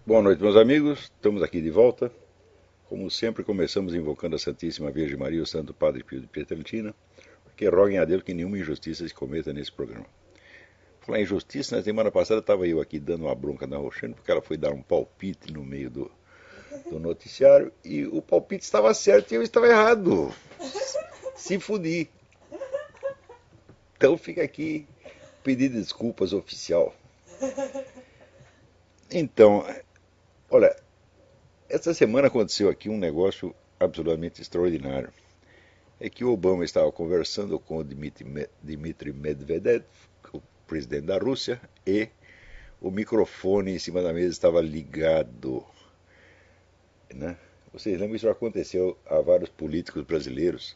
Boa noite, meus amigos. Estamos aqui de volta. Como sempre, começamos invocando a Santíssima Virgem Maria e o Santo Padre Pio de Pietrelcina, que roguem a Deus que nenhuma injustiça se cometa nesse programa. Falar em injustiça, na semana passada estava eu aqui dando uma bronca na Roxane, porque ela foi dar um palpite no meio do noticiário e o palpite estava certo e eu estava errado. Se fudi. Então fica aqui pedido de desculpas oficial. Então, olha, essa semana aconteceu aqui um negócio absolutamente extraordinário. É que o Obama estava conversando com o Dmitry Medvedev, o presidente da Rússia, e o microfone em cima da mesa estava ligado. Né? Vocês lembram que isso aconteceu a vários políticos brasileiros,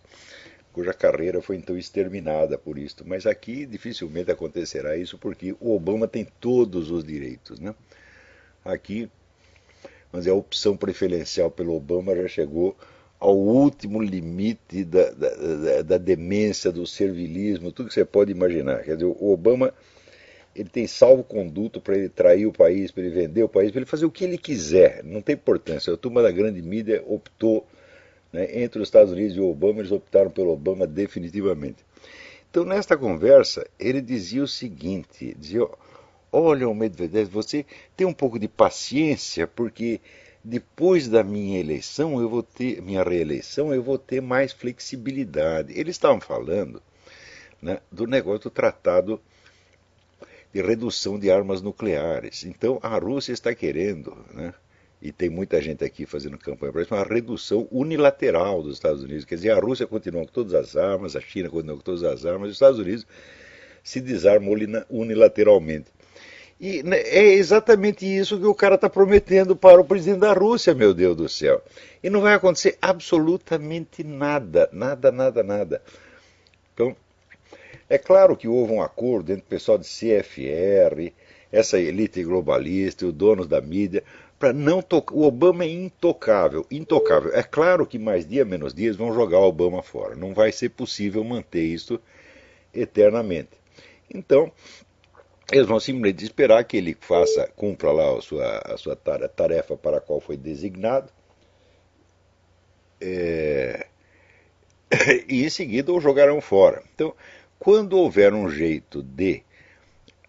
cuja carreira foi então exterminada por isso. Mas aqui dificilmente acontecerá isso, porque o Obama tem todos os direitos. Né? Aqui, vamos dizer, a opção preferencial pelo Obama já chegou ao último limite da demência, do servilismo, tudo que você pode imaginar. Quer dizer, o Obama ele tem salvo-conduto para ele trair o país, para ele vender o país, para ele fazer o que ele quiser, não tem importância. A turma da grande mídia optou, né, entre os Estados Unidos e o Obama, eles optaram pelo Obama definitivamente. Então, nesta conversa, ele dizia o seguinte, dizia, olha, o Medvedev, você tem um pouco de paciência, porque depois da minha eleição, minha reeleição, eu vou ter mais flexibilidade. Eles estavam falando, né, do negócio do tratado de redução de armas nucleares. Então a Rússia está querendo, né, e tem muita gente aqui fazendo campanha para isso, uma redução unilateral dos Estados Unidos. Quer dizer, a Rússia continua com todas as armas, a China continua com todas as armas, e os Estados Unidos se desarmam unilateralmente. E é exatamente isso que o cara está prometendo para o presidente da Rússia, meu Deus do céu. E não vai acontecer absolutamente nada, nada, nada, nada. Então, é claro que houve um acordo entre o pessoal de CFR, essa elite globalista, os donos da mídia, para não tocar. O Obama é intocável, intocável. É claro que mais dia menos dias vão jogar o Obama fora. Não vai ser possível manter isso eternamente. Então, eles vão simplesmente esperar que ele cumpra lá a sua tarefa para a qual foi designado, é, e em seguida o jogarão fora. Então, quando houver um jeito de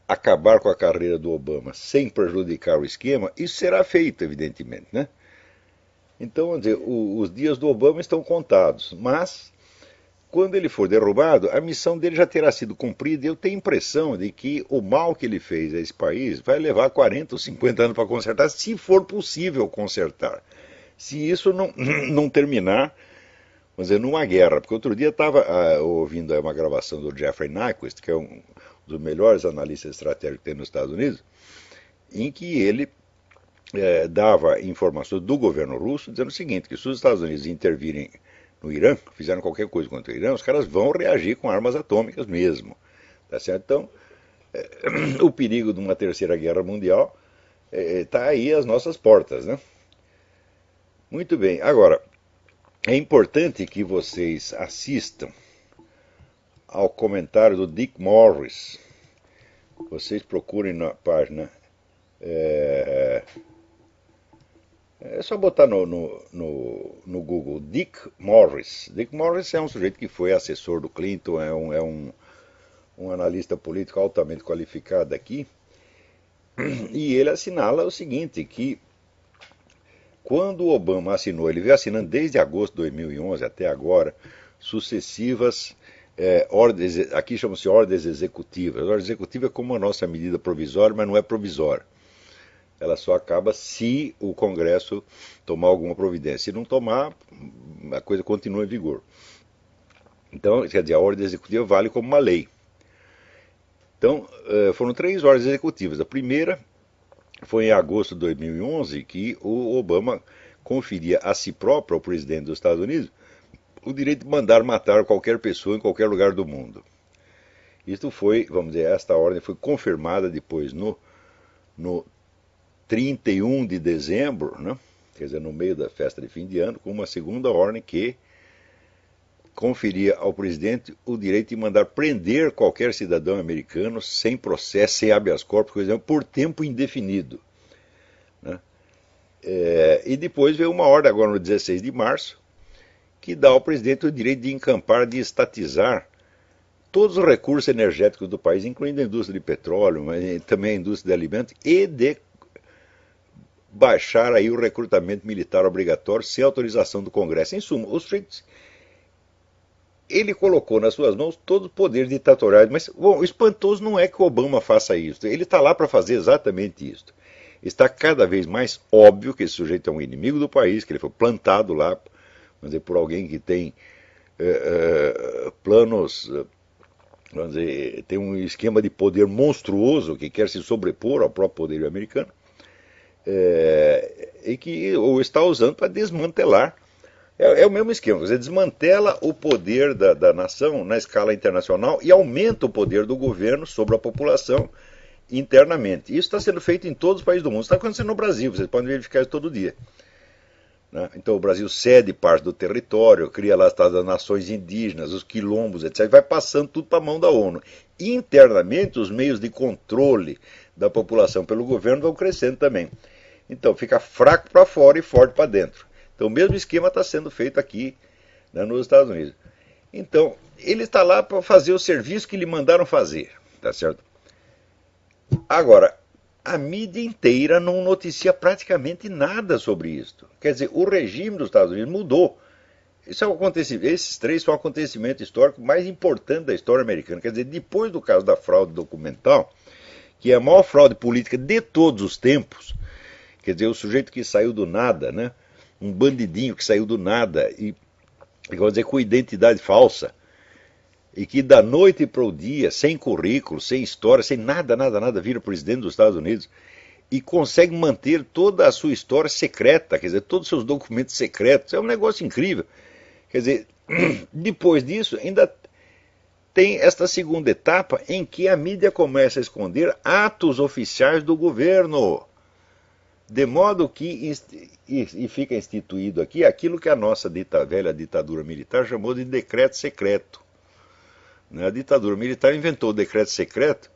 acabar com a carreira do Obama sem prejudicar o esquema, isso será feito, evidentemente. Né? Então, vamos dizer, os dias do Obama estão contados, mas quando ele for derrubado, a missão dele já terá sido cumprida e eu tenho a impressão de que o mal que ele fez a esse país vai levar 40 ou 50 anos para consertar, se for possível consertar. Se isso não terminar, vamos dizer, numa guerra. Porque outro dia estava ouvindo uma gravação do Jeffrey Nyquist, que é um dos melhores analistas estratégicos que tem nos Estados Unidos, em que ele dava informações do governo russo dizendo o seguinte, que se os Estados Unidos intervirem no Irã, fizeram qualquer coisa contra o Irã, os caras vão reagir com armas atômicas mesmo. Tá certo? Então, o perigo de uma terceira guerra mundial está aí às nossas portas. Né? Muito bem. Agora, é importante que vocês assistam ao comentário do Dick Morris. Vocês procurem na página. É só botar no Google Dick Morris. Dick Morris é um sujeito que foi assessor do Clinton, um analista político altamente qualificado aqui. E ele assinala o seguinte, que quando o Obama assinou, ele veio assinando desde agosto de 2011 até agora, sucessivas ordens, aqui chamam-se ordens executivas. A ordem executiva é como a nossa medida provisória, mas não é provisória. Ela só acaba se o Congresso tomar alguma providência. Se não tomar, a coisa continua em vigor. Então, quer dizer, a ordem executiva vale como uma lei. Então, foram 3 ordens executivas. A primeira foi em agosto de 2011 que o Obama conferia a si próprio, ao presidente dos Estados Unidos, o direito de mandar matar qualquer pessoa em qualquer lugar do mundo. Isto foi, vamos dizer, esta ordem foi confirmada depois no 31 de dezembro, né? Quer dizer, no meio da festa de fim de ano, com uma segunda ordem que conferia ao presidente o direito de mandar prender qualquer cidadão americano sem processo, sem habeas corpus, por exemplo, por tempo indefinido. Né? E depois veio uma ordem agora no 16 de março, que dá ao presidente o direito de encampar, de estatizar todos os recursos energéticos do país, incluindo a indústria de petróleo, mas também a indústria de alimentos, e de baixar aí o recrutamento militar obrigatório sem autorização do Congresso. Em suma, os sujeitos, ele colocou nas suas mãos todo o poder ditatorial. Mas, bom, o espantoso não é que o Obama faça isso. Ele está lá para fazer exatamente isso. Está cada vez mais óbvio que esse sujeito é um inimigo do país, que ele foi plantado lá, vamos dizer, por alguém que tem planos, vamos dizer, tem um esquema de poder monstruoso que quer se sobrepor ao próprio poder americano, e que o está usando para desmantelar. É o mesmo esquema, você desmantela o poder da nação na escala internacional e aumenta o poder do governo sobre a população internamente. Isso está sendo feito em todos os países do mundo. Isso está acontecendo no Brasil, vocês podem verificar isso todo dia. Né? Então o Brasil cede parte do território, cria lá as nações indígenas, os quilombos, etc. Vai passando tudo para a mão da ONU. Internamente, os meios de controle da população pelo governo vão crescendo também. Então fica fraco para fora e forte para dentro. Então o mesmo esquema está sendo feito aqui, né, nos Estados Unidos. Então ele está lá para fazer o serviço que lhe mandaram fazer, tá certo? Agora, a mídia inteira não noticia praticamente nada sobre isso. Quer dizer, o regime dos Estados Unidos mudou. Isso é um acontecimento, esses três são o acontecimento histórico mais importante da história americana. Quer dizer, depois do caso da fraude documental, que é a maior fraude política de todos os tempos, quer dizer, o sujeito que saiu do nada, né? Um bandidinho que saiu do nada e vamos dizer, com identidade falsa, e que da noite para o dia, sem currículo, sem história, sem nada, vira presidente dos Estados Unidos e consegue manter toda a sua história secreta, quer dizer, todos os seus documentos secretos. É um negócio incrível. Quer dizer, depois disso, ainda tem esta segunda etapa em que a mídia começa a esconder atos oficiais do governo. De modo que fica instituído aqui aquilo que a nossa velha ditadura militar chamou de decreto secreto. A ditadura militar inventou o decreto secreto,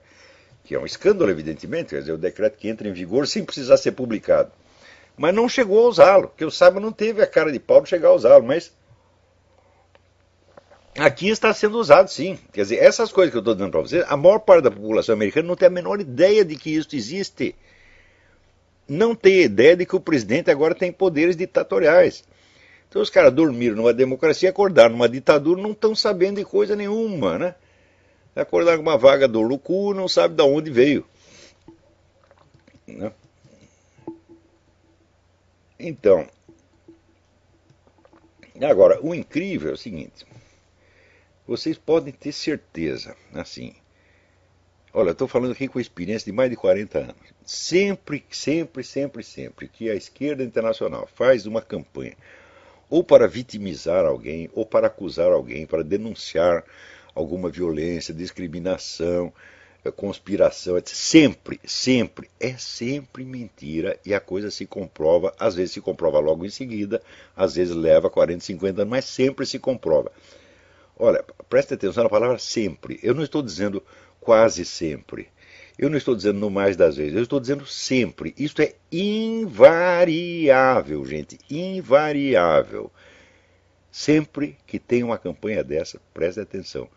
que é um escândalo, evidentemente, quer dizer, o decreto que entra em vigor sem precisar ser publicado. Mas não chegou a usá-lo, que o Saba não teve a cara de pau de chegar a usá-lo, mas aqui está sendo usado sim. Quer dizer, essas coisas que eu estou dando para vocês, a maior parte da população americana não tem a menor ideia de que isso existe. Não tem ideia de que o presidente agora tem poderes ditatoriais. Então os caras dormiram numa democracia, acordaram numa ditadura, não estão sabendo de coisa nenhuma, né? Acordaram com uma vaga do Lucu, não sabe de onde veio. Né? Então, agora, o incrível é o seguinte, vocês podem ter certeza, assim, olha, eu estou falando aqui com a experiência de mais de 40 anos, sempre que a esquerda internacional faz uma campanha, ou para vitimizar alguém, ou para acusar alguém, para denunciar alguma violência, discriminação, conspiração, etc. É sempre mentira e a coisa se comprova, às vezes se comprova logo em seguida, às vezes leva 40, 50 anos, mas sempre se comprova. Olha, preste atenção na palavra sempre. Eu não estou dizendo quase sempre. Eu não estou dizendo no mais das vezes, eu estou dizendo sempre. Isto é invariável, gente, invariável. Sempre que tem uma campanha dessa, preste atenção,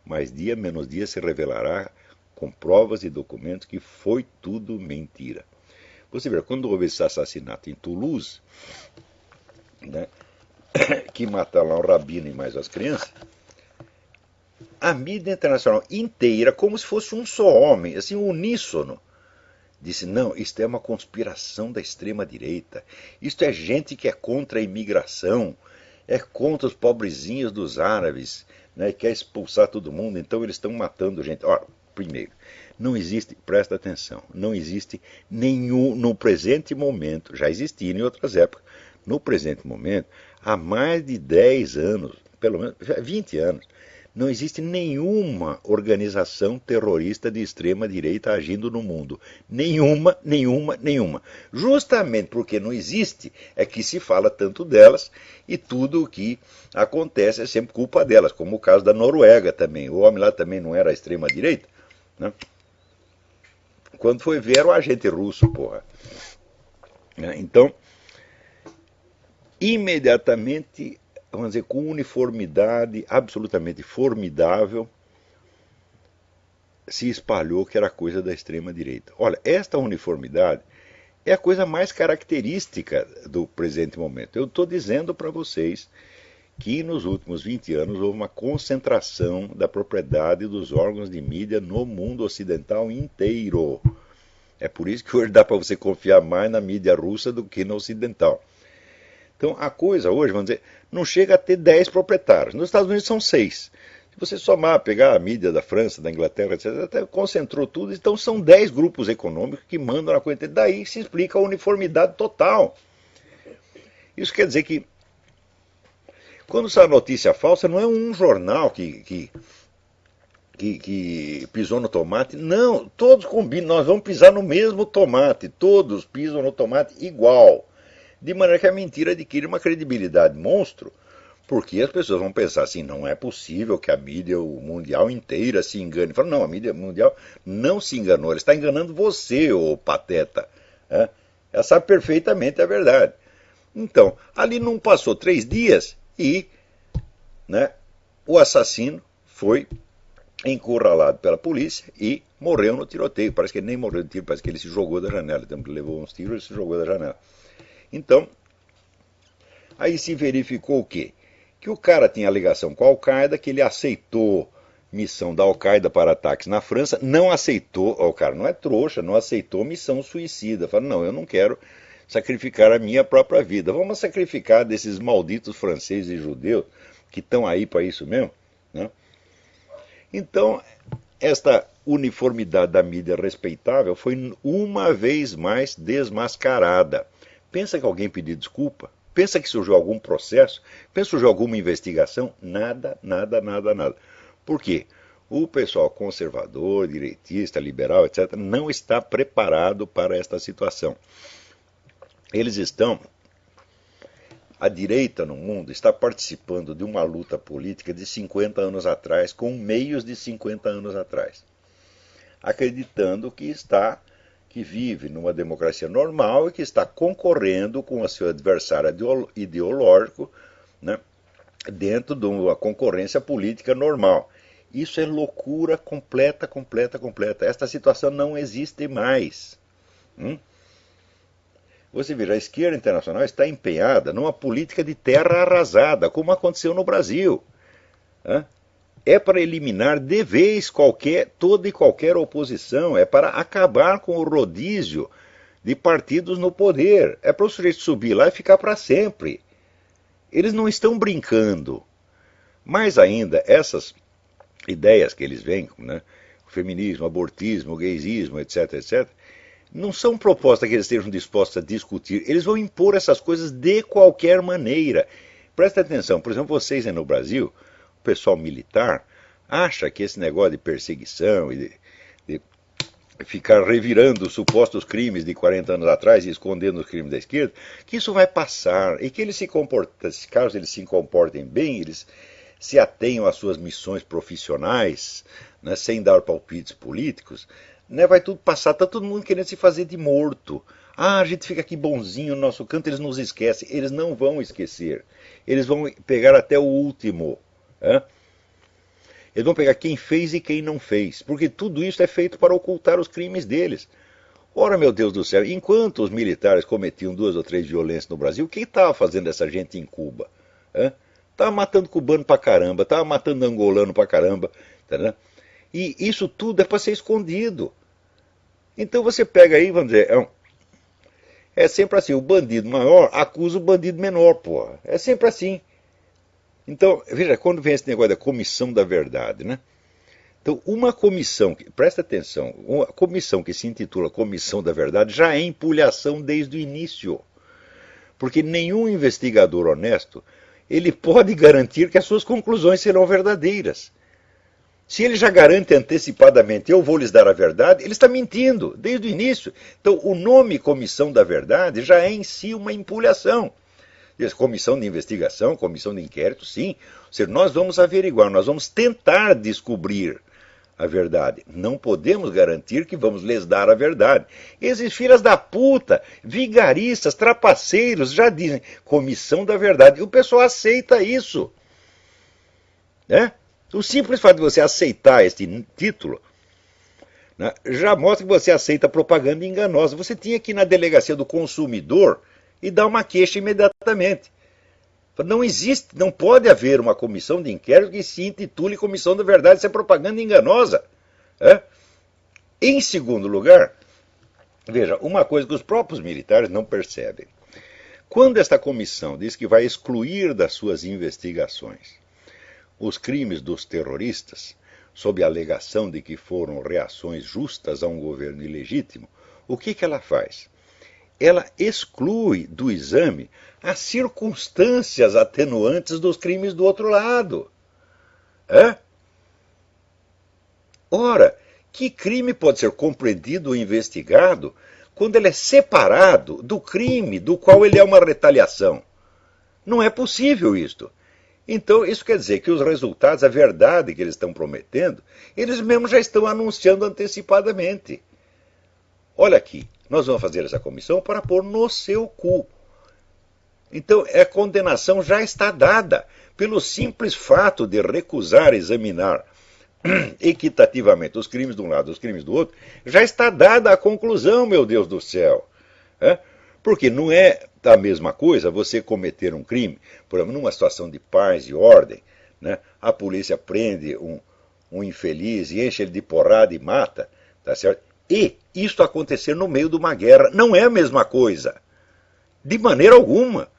mais dia menos dia se revelará com provas e documentos que foi tudo mentira. Você vê, quando houve esse assassinato em Toulouse, né, que mataram lá o rabino e mais as crianças, a mídia internacional inteira, como se fosse um só homem, assim, uníssono, disse, não, isto é uma conspiração da extrema-direita, isto é gente que é contra a imigração, é contra os pobrezinhos dos árabes, né, quer expulsar todo mundo, então eles estão matando gente. Ora, primeiro, não existe, presta atenção, não existe nenhum, no presente momento, já existia em outras épocas, no presente momento, há mais de 10 anos, pelo menos 20 anos, não existe nenhuma organização terrorista de extrema-direita agindo no mundo. Nenhuma. Justamente porque não existe, é que se fala tanto delas e tudo o que acontece é sempre culpa delas, como o caso da Noruega também. O homem lá também não era extrema-direita, né? Quando foi ver, era o agente russo, porra. Então, imediatamente, vamos dizer, com uniformidade absolutamente formidável, se espalhou que era coisa da extrema-direita. Olha, esta uniformidade é a coisa mais característica do presente momento. Eu estou dizendo para vocês que nos últimos 20 anos houve uma concentração da propriedade dos órgãos de mídia no mundo ocidental inteiro. É por isso que hoje dá para você confiar mais na mídia russa do que na ocidental. Então a coisa hoje, vamos dizer, não chega a ter 10 proprietários. Nos Estados Unidos são 6. Se você somar, pegar a mídia da França, da Inglaterra, etc., até concentrou tudo, então são 10 grupos econômicos que mandam na coisa. Daí se explica a uniformidade total. Isso quer dizer que, quando sai notícia falsa, não é um jornal que pisou no tomate. Não, todos combinam, nós vamos pisar no mesmo tomate. Todos pisam no tomate igual. De maneira que a mentira adquire uma credibilidade monstro, porque as pessoas vão pensar assim, não é possível que a mídia mundial inteira se engane. Fala, não, a mídia mundial não se enganou, ela está enganando você, ô pateta. Ela sabe perfeitamente a verdade. Então, ali não passou 3 dias e, né, o assassino foi encurralado pela polícia e morreu no tiroteio. Parece que ele nem morreu de tiro, parece que ele se jogou da janela. Então, ele levou uns tiros e se jogou da janela. Então, aí se verificou o quê? Que o cara tinha ligação com a Al-Qaeda, que ele aceitou missão da Al-Qaeda para ataques na França, não aceitou, o cara não é trouxa, não aceitou missão suicida. Falou, não, eu não quero sacrificar a minha própria vida. Vamos sacrificar desses malditos franceses e judeus que estão aí para isso mesmo, né? Então, esta uniformidade da mídia respeitável foi uma vez mais desmascarada. Pensa que alguém pediu desculpa? Pensa que surgiu algum processo? Pensa que surgiu alguma investigação? Nada, nada, nada, nada. Por quê? O pessoal conservador, direitista, liberal, etc., não está preparado para esta situação. Eles estão... A direita no mundo está participando de uma luta política de 50 anos atrás, com meios de 50 anos atrás, acreditando que vive numa democracia normal e que está concorrendo com o seu adversário ideológico, né, dentro de uma concorrência política normal. Isso é loucura completa, completa, completa. Esta situação não existe mais. Você veja, a esquerda internacional está empenhada numa política de terra arrasada, como aconteceu no Brasil. É para eliminar de vez toda e qualquer oposição, é para acabar com o rodízio de partidos no poder. É para o sujeito subir lá e ficar para sempre. Eles não estão brincando. Mais ainda, essas ideias que eles vêm, né, o feminismo, o abortismo, o gaysismo, etc., etc., não são propostas que eles estejam dispostos a discutir. Eles vão impor essas coisas de qualquer maneira. Presta atenção, por exemplo, vocês aí no Brasil, o pessoal militar, acha que esse negócio de perseguição e de ficar revirando os supostos crimes de 40 anos atrás e escondendo os crimes da esquerda, que isso vai passar e que eles caso eles se comportem bem, eles se atenham às suas missões profissionais, né, sem dar palpites políticos, né, vai tudo passar, está todo mundo querendo se fazer de morto. A gente fica aqui bonzinho no nosso canto, eles nos esquecem. Eles não vão esquecer. Eles vão pegar até o último. Eles vão pegar quem fez e quem não fez. Porque tudo isso é feito para ocultar os crimes deles. Ora, meu Deus do céu, enquanto os militares cometiam 2 ou 3 violências no Brasil, o que estava fazendo essa gente em Cuba? Estava matando cubano pra caramba, estava matando angolano pra caramba. Entendeu? E isso tudo é para ser escondido. Então você pega aí, vamos dizer, é sempre assim, o bandido maior acusa o bandido menor, porra. É sempre assim. Então, veja, quando vem esse negócio da comissão da verdade, né? Então, uma comissão, presta atenção, uma comissão que se intitula Comissão da Verdade já é empulhação desde o início. Porque nenhum investigador honesto, ele pode garantir que as suas conclusões serão verdadeiras. Se ele já garante antecipadamente, eu vou lhes dar a verdade, ele está mentindo desde o início. Então, o nome Comissão da Verdade já é em si uma empulhação. Comissão de investigação, comissão de inquérito, sim. Ou seja, nós vamos averiguar, nós vamos tentar descobrir a verdade. Não podemos garantir que vamos lhes dar a verdade. Esses filhas da puta, vigaristas, trapaceiros, já dizem comissão da verdade. E o pessoal aceita isso. Né? O simples fato de você aceitar este título, né, já mostra que você aceita propaganda enganosa. Você tinha que ir na delegacia do consumidor e dar uma queixa imediatamente. Não existe, não pode haver uma comissão de inquérito que se intitule Comissão da Verdade, isso é propaganda enganosa. É? Em segundo lugar, veja, uma coisa que os próprios militares não percebem. Quando esta comissão diz que vai excluir das suas investigações os crimes dos terroristas, sob a alegação de que foram reações justas a um governo ilegítimo, o que ela faz? Ela exclui do exame as circunstâncias atenuantes dos crimes do outro lado. É? Ora, que crime pode ser compreendido ou investigado quando ele é separado do crime do qual ele é uma retaliação? Não é possível isto. Então, isso quer dizer que os resultados, a verdade que eles estão prometendo, eles mesmos já estão anunciando antecipadamente. Olha aqui, nós vamos fazer essa comissão para pôr no seu cu. Então, a condenação já está dada, pelo simples fato de recusar examinar equitativamente os crimes de um lado e os crimes do outro, já está dada a conclusão, meu Deus do céu. É? Porque não é a mesma coisa você cometer um crime, por exemplo, numa situação de paz e ordem, né? A polícia prende um infeliz e enche ele de porrada e mata, tá certo? E isto acontecer no meio de uma guerra não é a mesma coisa, de maneira alguma.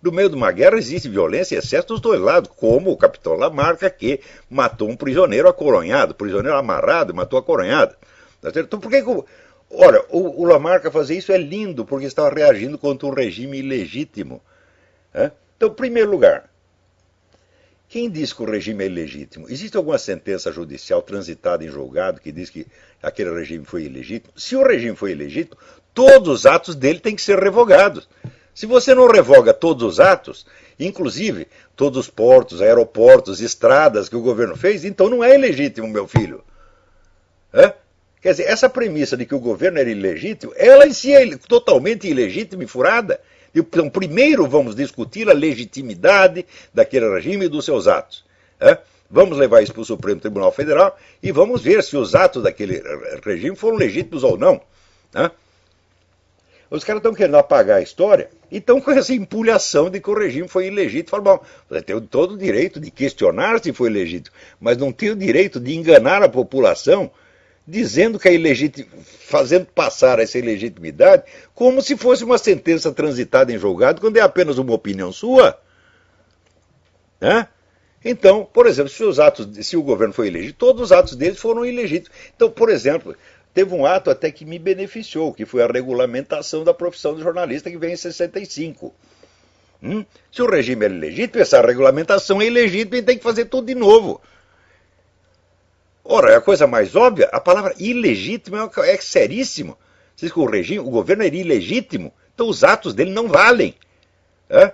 No meio de uma guerra existe violência e excesso dos dois lados, como o capitão Lamarca, que matou um prisioneiro acoronhado, prisioneiro amarrado e matou acoronhado. Tá certo? Então por que ora, o Lamarca fazer isso é lindo, porque estava reagindo contra um regime ilegítimo. É? Então, em primeiro lugar, quem diz que o regime é ilegítimo? Existe alguma sentença judicial transitada em julgado que diz que aquele regime foi ilegítimo? Se o regime foi ilegítimo, todos os atos dele têm que ser revogados. Se você não revoga todos os atos, inclusive todos os portos, aeroportos, estradas que o governo fez, então não é ilegítimo, meu filho. É? Quer dizer, essa premissa de que o governo era ilegítimo, ela em si é totalmente ilegítima e furada. Então, primeiro vamos discutir a legitimidade daquele regime e dos seus atos. É? Vamos levar isso para o Supremo Tribunal Federal e vamos ver se os atos daquele regime foram legítimos ou não. É? Os caras estão querendo apagar a história e estão com essa empulhação de que o regime foi ilegítimo. Falam, bom, você tem todo o direito de questionar se foi legítimo, mas não tem o direito de enganar a população dizendo que é ilegítimo, fazendo passar essa ilegitimidade como se fosse uma sentença transitada em julgado, quando é apenas uma opinião sua. Né? Então, por exemplo, se o governo foi ilegítimo, todos os atos deles foram ilegítimos. Então, por exemplo, teve um ato até que me beneficiou, que foi a regulamentação da profissão de jornalista, que veio em 65. Se o regime era ilegítimo, essa regulamentação é ilegítima e tem que fazer tudo de novo. Ora, é a coisa mais óbvia, a palavra ilegítimo é seríssimo. Diz que o governo era ilegítimo, então os atos dele não valem. É?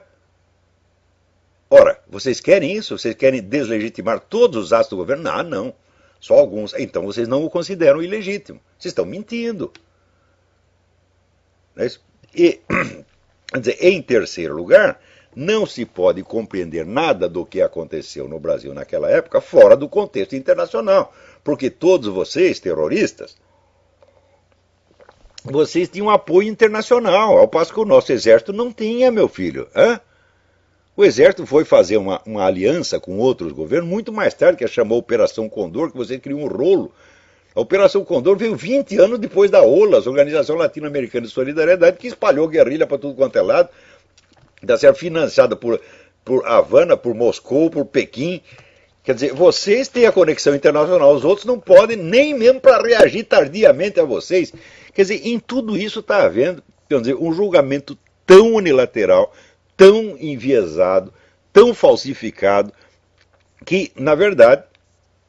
Ora, vocês querem isso? Vocês querem deslegitimar todos os atos do governo? Não, não. Só alguns. Então vocês não o consideram ilegítimo. Vocês estão mentindo. E, quer dizer, em terceiro lugar, não se pode compreender nada do que aconteceu no Brasil naquela época fora do contexto internacional. Porque todos vocês, terroristas, vocês tinham apoio internacional, ao passo que o nosso exército não tinha, meu filho. Hã? O exército foi fazer uma aliança com outros governos muito mais tarde, que chamou Operação Condor, que você criou um rolo. A Operação Condor veio 20 anos depois da OLAS, Organização Latino-Americana de Solidariedade, que espalhou guerrilha para tudo quanto é lado, está sendo financiada por Havana, por Moscou, por Pequim. Quer dizer, vocês têm a conexão internacional, os outros não podem, nem mesmo para reagir tardiamente a vocês. Quer dizer, em tudo isso está havendo, quer dizer, um julgamento tão unilateral, tão enviesado, tão falsificado, que, na verdade,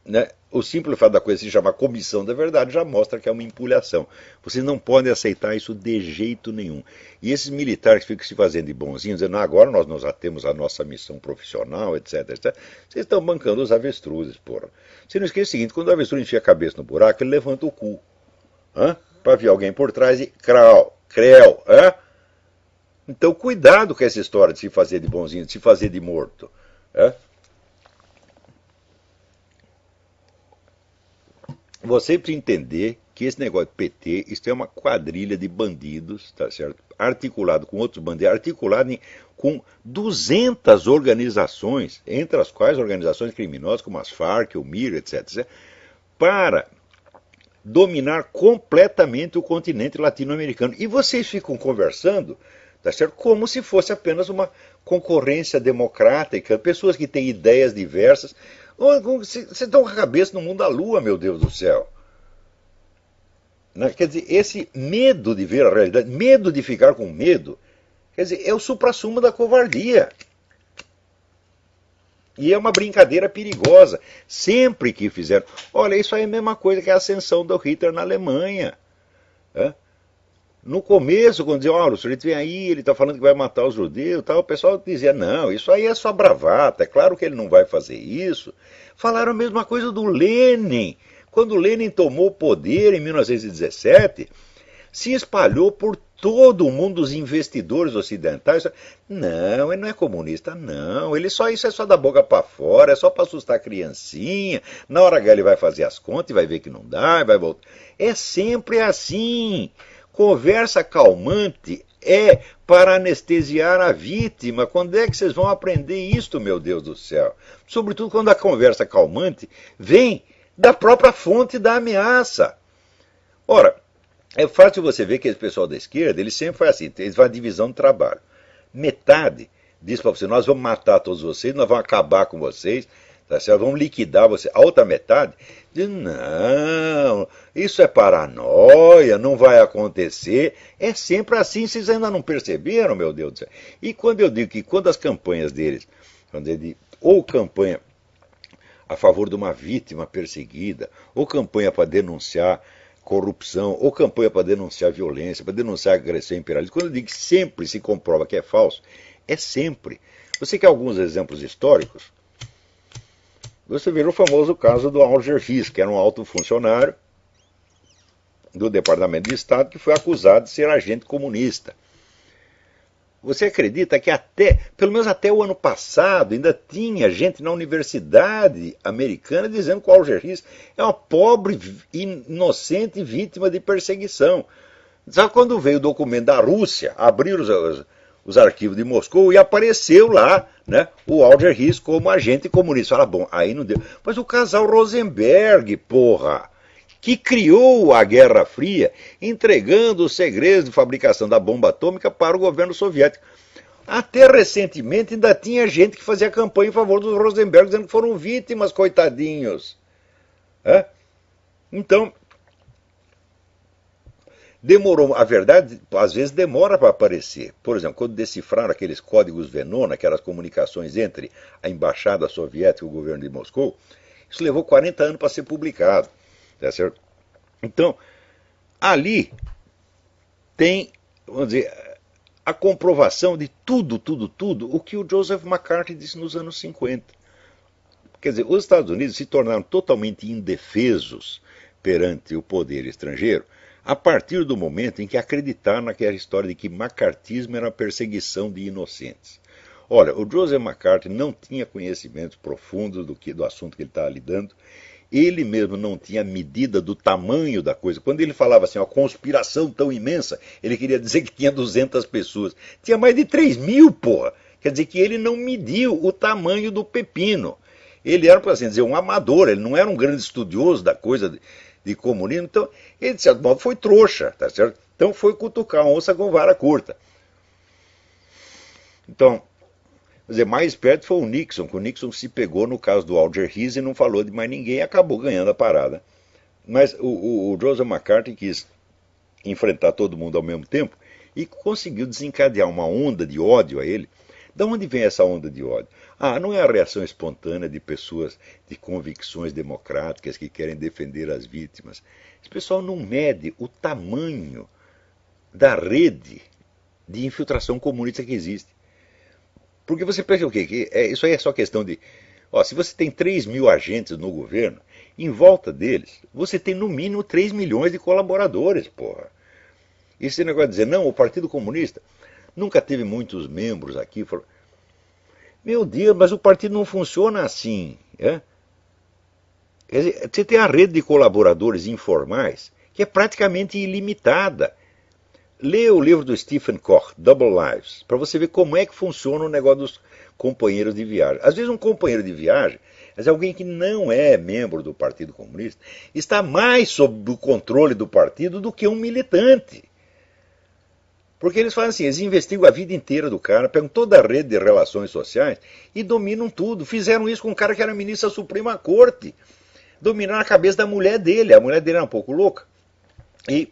né, o simples fato da coisa se chamar Comissão da Verdade já mostra que é uma empulhação. Vocês não podem aceitar isso de jeito nenhum. E esses militares que ficam se fazendo de bonzinhos, dizendo, agora nós já temos a nossa missão profissional, etc, etc. Vocês estão bancando os avestruzes, porra. Você não esqueça o seguinte, quando o avestruz enfia a cabeça no buraco, ele levanta o cu. Para ver alguém por trás e creu. Então cuidado com essa história de se fazer de bonzinho, de se fazer de morto. Você precisa entender que esse negócio de PT, isso é uma quadrilha de bandidos, tá certo? Articulado com outros bandidos, com 200 organizações, entre as quais organizações criminosas como as Farc, o MIR, etc., para dominar completamente o continente latino-americano. E vocês ficam conversando, tá certo? Como se fosse apenas uma concorrência democrática, pessoas que têm ideias diversas. Vocês estão com a cabeça no mundo da lua, meu Deus do céu. Quer dizer, esse medo de ver a realidade, medo de ficar com medo, quer dizer, é o suprassumo da covardia. E é uma brincadeira perigosa. Sempre que fizeram. Olha, isso aí é a mesma coisa que a ascensão do Hitler na Alemanha. No começo, quando diziam, o sujeito vem aí, ele está falando que vai matar os judeus, tal, o pessoal dizia, não, isso aí é só bravata, é claro que ele não vai fazer isso. Falaram a mesma coisa do Lenin. Quando Lenin tomou o poder em 1917, se espalhou por todo o mundo os investidores ocidentais. Não, ele não é comunista, não. Isso é só da boca para fora, é só para assustar a criancinha. Na hora H ele vai fazer as contas e vai ver que não dá, e vai voltar. É sempre assim. Conversa calmante é para anestesiar a vítima. Quando é que vocês vão aprender isto, meu Deus do céu? Sobretudo quando a conversa calmante vem da própria fonte da ameaça. Ora, é fácil você ver que esse pessoal da esquerda, ele sempre foi assim, eles vão à divisão do trabalho. Metade diz para você, nós vamos matar todos vocês, nós vamos acabar com vocês, tá certo? Vamos liquidar você. A outra metade diz, não, isso é paranoia, não vai acontecer. É sempre assim, vocês ainda não perceberam, meu Deus do céu. E quando eu digo que quando as campanhas deles, ou campanha a favor de uma vítima perseguida, ou campanha para denunciar corrupção, ou campanha para denunciar violência, para denunciar agressão imperialista. Quando eu digo que sempre se comprova que é falso, é sempre. Você quer alguns exemplos históricos? Você vê o famoso caso do Alger Hiss, que era um alto funcionário do Departamento de Estado que foi acusado de ser agente comunista. Você acredita que pelo menos até o ano passado, ainda tinha gente na universidade americana dizendo que o Alger Hiss é uma pobre, inocente vítima de perseguição. Sabe quando veio o documento da Rússia, abriram os arquivos de Moscou e apareceu lá, né, o Alger Hiss como agente comunista. Fala, bom, aí não deu. Mas o casal Rosenberg, porra, que criou a Guerra Fria, entregando os segredos de fabricação da bomba atômica para o governo soviético. Até recentemente ainda tinha gente que fazia campanha em favor dos Rosenberg, dizendo que foram vítimas, coitadinhos. Então, demorou, a verdade, às vezes demora para aparecer. Por exemplo, quando decifraram aqueles códigos Venona, aquelas comunicações entre a embaixada soviética e o governo de Moscou, isso levou 40 anos para ser publicado. Tá certo? Então, ali tem, vamos dizer, a comprovação de tudo o que o Joseph McCarthy disse nos anos 50. Quer dizer, os Estados Unidos se tornaram totalmente indefesos perante o poder estrangeiro a partir do momento em que acreditaram naquela história de que macartismo era a perseguição de inocentes. Olha, o Joseph McCarthy não tinha conhecimentos profundos do assunto que ele estava lidando. Ele mesmo não tinha medida do tamanho da coisa. Quando ele falava assim, uma conspiração tão imensa, ele queria dizer que tinha 200 pessoas. Tinha mais de 3.000, porra. Quer dizer que ele não mediu o tamanho do pepino. Ele era, por assim dizer, um amador, ele não era um grande estudioso da coisa de comunismo. Então, ele, de certo modo, foi trouxa, tá certo? Então foi cutucar a onça com vara curta. Então, quer dizer, mais esperto foi o Nixon, que o Nixon se pegou no caso do Alger Hiss e não falou de mais ninguém e acabou ganhando a parada. Mas o Joseph McCarthy quis enfrentar todo mundo ao mesmo tempo e conseguiu desencadear uma onda de ódio a ele Da onde vem essa onda de ódio? Ah, não é a reação espontânea de pessoas de convicções democráticas que querem defender as vítimas. Esse pessoal não mede o tamanho da rede de infiltração comunista que existe. Porque você pensa o quê? Isso aí é só questão de... Ó, se você tem 3 mil agentes no governo, em volta deles, você tem no mínimo 3 milhões de colaboradores, porra. E esse negócio de dizer, não, o Partido Comunista nunca teve muitos membros aqui. Meu Deus, mas o partido não funciona assim. É? Quer dizer, você tem a rede de colaboradores informais, que é praticamente ilimitada. Leia o livro do Stephen Koch, Double Lives, para você ver como é que funciona o negócio dos companheiros de viagem. Às vezes um companheiro de viagem, mas alguém que não é membro do Partido Comunista, está mais sob o controle do partido do que um militante. Porque eles fazem assim, eles investigam a vida inteira do cara, pegam toda a rede de relações sociais e dominam tudo. Fizeram isso com um cara que era ministro da Suprema Corte. Dominaram a cabeça da mulher dele. A mulher dele era um pouco louca. E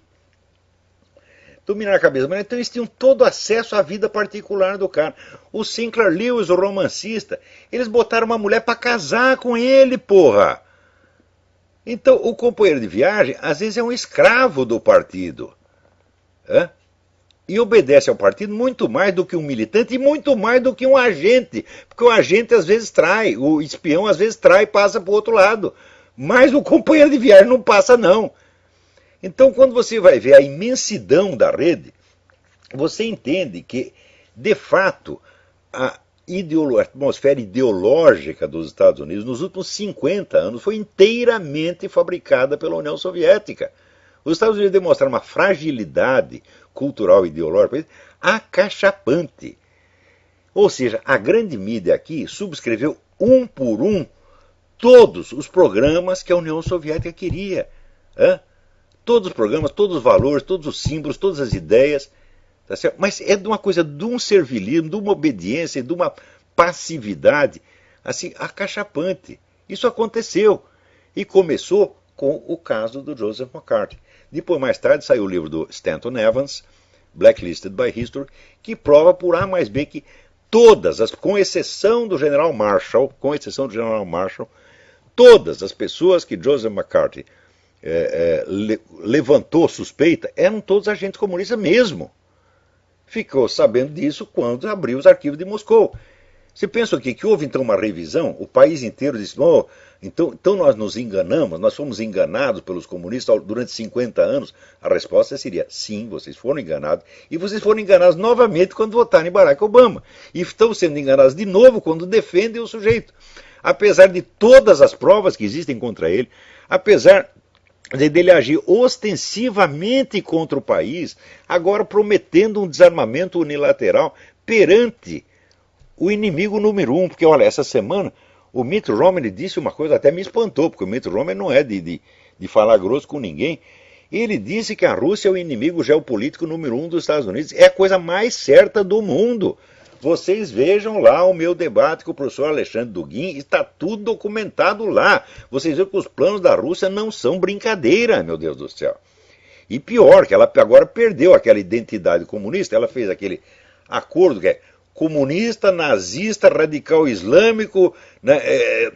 dominaram a cabeça da mulher. Então eles tinham todo acesso à vida particular do cara. O Sinclair Lewis, o romancista, eles botaram uma mulher para casar com ele, porra. Então o companheiro de viagem, às vezes, é um escravo do partido. E obedece ao partido muito mais do que um militante e muito mais do que um agente. Porque o agente às vezes trai, o espião às vezes trai e passa para o outro lado. Mas o companheiro de viagem não passa, não. Então, quando você vai ver a imensidão da rede, você entende que, de fato, a atmosfera ideológica dos Estados Unidos nos últimos 50 anos foi inteiramente fabricada pela União Soviética. Os Estados Unidos demonstraram uma fragilidade cultural e ideológica acachapante. Ou seja, a grande mídia aqui subscreveu um por um todos os programas que a União Soviética queria. Todos os programas, todos os valores, todos os símbolos, todas as ideias. Tá certo? Mas é de uma coisa, de um servilismo, de uma obediência, de uma passividade assim, acachapante. Isso aconteceu. E começou com o caso do Joseph McCarthy. Depois, mais tarde, saiu o livro do Stanton Evans, Blacklisted by History, que prova por A mais B que todas, com exceção do General Marshall, todas as pessoas que Joseph McCarthy levantou suspeita eram todos agentes comunistas mesmo. Ficou sabendo disso quando abriu os arquivos de Moscou. Você pensa aqui que houve então uma revisão? O país inteiro disse, oh, então nós nos enganamos, nós fomos enganados pelos comunistas durante 50 anos? A resposta seria, sim, vocês foram enganados. E vocês foram enganados novamente quando votaram em Barack Obama. E estão sendo enganados de novo quando defendem o sujeito. Apesar de todas as provas que existem contra ele, apesar dele agir ostensivamente contra o país, agora prometendo um desarmamento unilateral perante o inimigo número um. Porque, olha, essa semana o Mitt Romney disse uma coisa, até me espantou, porque o Mitt Romney não é de falar grosso com ninguém. Ele disse que a Rússia é o inimigo geopolítico número um dos Estados Unidos. É a coisa mais certa do mundo. Vocês vejam lá o meu debate com o professor Alexandre Dugin, está tudo documentado lá. Vocês veem que os planos da Rússia não são brincadeira, meu Deus do céu. E pior, que ela agora perdeu aquela identidade comunista, ela fez aquele acordo que é comunista, nazista, radical islâmico, né,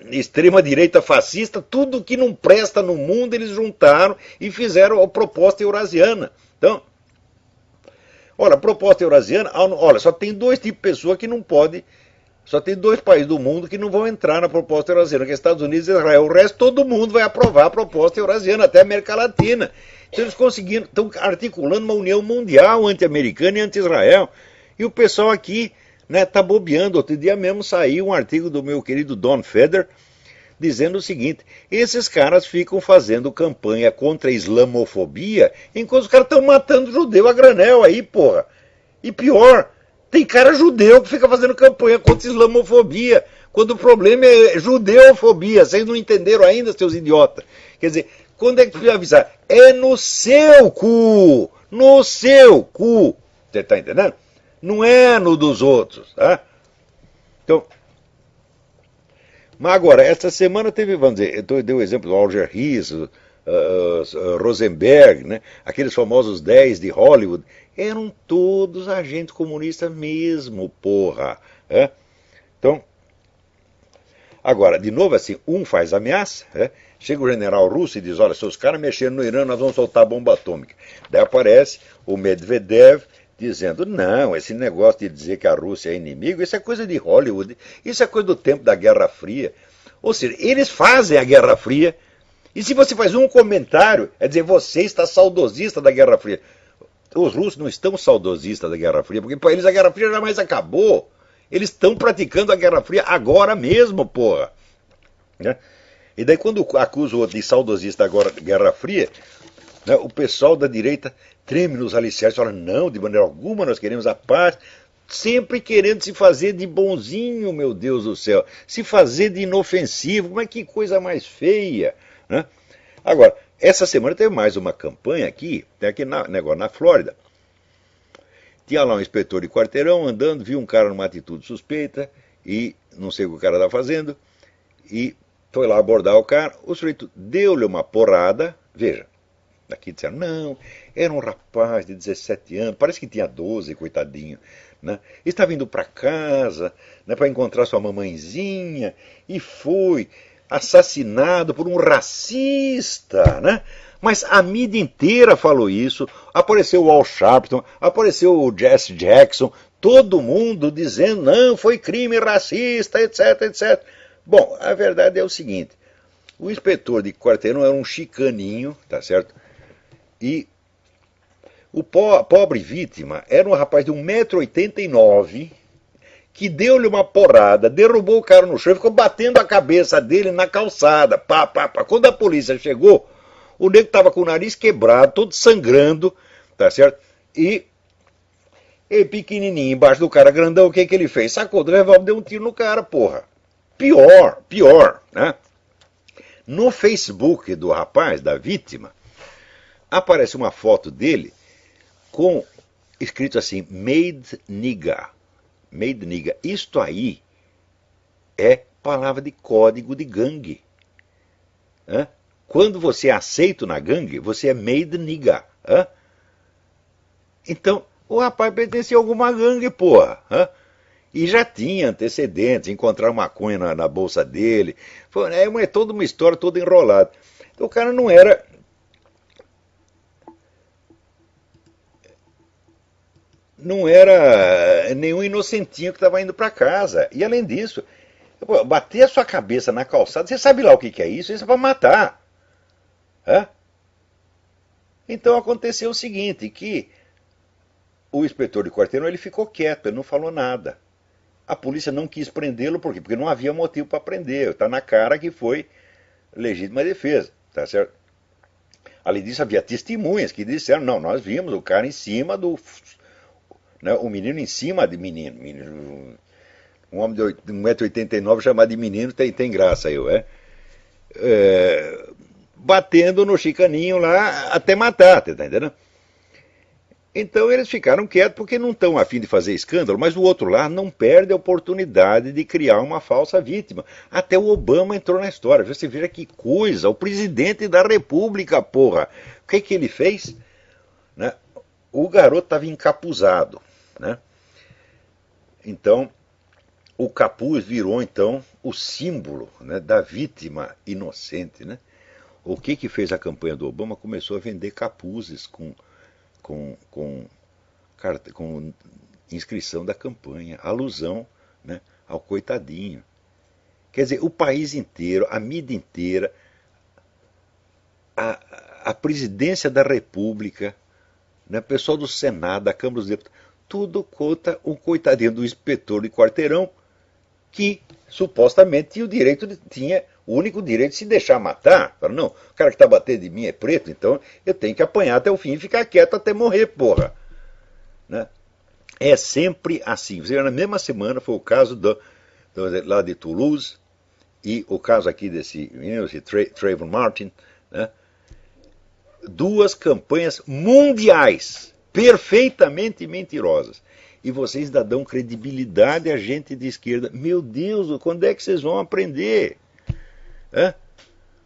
extrema-direita fascista, tudo que não presta no mundo eles juntaram e fizeram a proposta eurasiana. Então, olha, a proposta eurasiana, olha, só tem dois tipos de pessoa que não pode, só tem dois países do mundo que não vão entrar na proposta eurasiana, que é Estados Unidos e Israel. O resto, todo mundo vai aprovar a proposta eurasiana, até a América Latina. Então eles conseguiram, estão articulando uma união mundial anti-americana e anti-Israel. E o pessoal aqui está bobeando. Outro dia mesmo saiu um artigo do meu querido Don Feder, dizendo o seguinte, esses caras ficam fazendo campanha contra a islamofobia, enquanto os caras estão matando judeu a granel aí, porra. E pior, tem cara judeu que fica fazendo campanha contra a islamofobia, quando o problema é judeofobia. Vocês não entenderam ainda, seus idiotas? Quer dizer, quando é que tu vai avisar? É no seu cu! No seu cu! Você está entendendo? Não é no dos outros, tá? Então, mas agora, essa semana teve, vamos dizer, eu dei o exemplo do Alger Hiss, Rosenberg, né? Aqueles famosos 10 de Hollywood, eram todos agentes comunistas mesmo, porra. É? Então, agora, de novo assim, um faz ameaça, chega o general russo e diz, olha, se os caras mexerem no Irã, nós vamos soltar bomba atômica. Daí aparece o Medvedev dizendo, não, esse negócio de dizer que a Rússia é inimigo, isso é coisa de Hollywood, isso é coisa do tempo da Guerra Fria. Ou seja, eles fazem a Guerra Fria, e se você faz um comentário, é dizer, você está saudosista da Guerra Fria. Os russos não estão saudosistas da Guerra Fria, porque para eles a Guerra Fria jamais acabou. Eles estão praticando a Guerra Fria agora mesmo, porra. Né? E daí quando acusa o outro de saudosista da Guerra Fria, né, o pessoal da direita treme nos alicerces e fala, não, de maneira alguma nós queremos a paz, sempre querendo se fazer de bonzinho, meu Deus do céu, se fazer de inofensivo, mas que coisa mais feia. Né? Agora, essa semana teve mais uma campanha aqui na Flórida. Tinha lá um inspetor de quarteirão andando, viu um cara numa atitude suspeita e não sei o que o cara estava fazendo e foi lá abordar o cara. O sujeito deu-lhe uma porrada. Veja, aqui disseram, não, era um rapaz de 17 anos, parece que tinha 12, coitadinho. Né? Estava indo para casa, né, para encontrar sua mamãezinha e foi assassinado por um racista, né? Mas a mídia inteira falou isso, apareceu o Al Sharpton, apareceu o Jesse Jackson, todo mundo dizendo, não, foi crime racista, etc, etc. Bom, a verdade é o seguinte, o inspetor de quarteirão era um chicaninho, tá certo? E a pobre vítima era um rapaz de 1,89 m, que deu-lhe uma porrada, derrubou o cara no chão e ficou batendo a cabeça dele na calçada. Pá, pá, pá. Quando a polícia chegou, o nego estava com o nariz quebrado, todo sangrando, tá certo? E ele pequenininho, embaixo do cara grandão, o que ele fez? Sacou do revólver e deu um tiro no cara, porra. Pior, né? No Facebook do rapaz, da vítima, aparece uma foto dele com escrito assim, Made Nigga. Made Nigga. Isto aí é palavra de código de gangue. Hã? Quando você é aceito na gangue, você é made nigga. Hã? Então, o rapaz pertencia a alguma gangue, porra. Hã? E já tinha antecedentes, encontraram maconha na bolsa dele. É toda uma história toda enrolada. Então, o cara não era nenhum inocentinho que estava indo para casa. E além disso, bater a sua cabeça na calçada, você sabe lá o que é isso? Isso é para matar. Hã? Então aconteceu o seguinte, que o inspetor de quarteirão ele ficou quieto, ele não falou nada. A polícia não quis prendê-lo, por quê? Porque não havia motivo para prender. Está na cara que foi legítima defesa, tá certo? Além disso, havia testemunhas que disseram, não, nós vimos o cara em cima do... Né, o menino em cima de menino. Um homem de 1,89 m chamado de menino tem graça, batendo no chicaninho lá até matar, tá entendendo? Então eles ficaram quietos porque não estão a fim de fazer escândalo, mas o outro lá não perde a oportunidade de criar uma falsa vítima. Até o Obama entrou na história. Você veja que coisa, o presidente da República, porra. O que ele fez? Né? O garoto estava encapuzado, né? Então, o capuz virou então o símbolo, né, da vítima inocente, né? O que fez a campanha do Obama? Começou a vender capuzes com inscrição da campanha, alusão, né, ao coitadinho. Quer dizer, o país inteiro, a mídia inteira, a presidência da República, né, o pessoal do Senado, da Câmara dos Deputados, tudo conta um coitadinho do inspetor de quarteirão que supostamente tinha o único direito de se deixar matar. Fala, não, o cara que está batendo de mim é preto, então eu tenho que apanhar até o fim e ficar quieto até morrer, porra. Né? É sempre assim. Na mesma semana foi o caso lá de Toulouse e o caso aqui desse menino, Trayvon Martin, né? Duas campanhas mundiais, perfeitamente mentirosas. E vocês ainda dão credibilidade a gente de esquerda. Meu Deus, quando é que vocês vão aprender?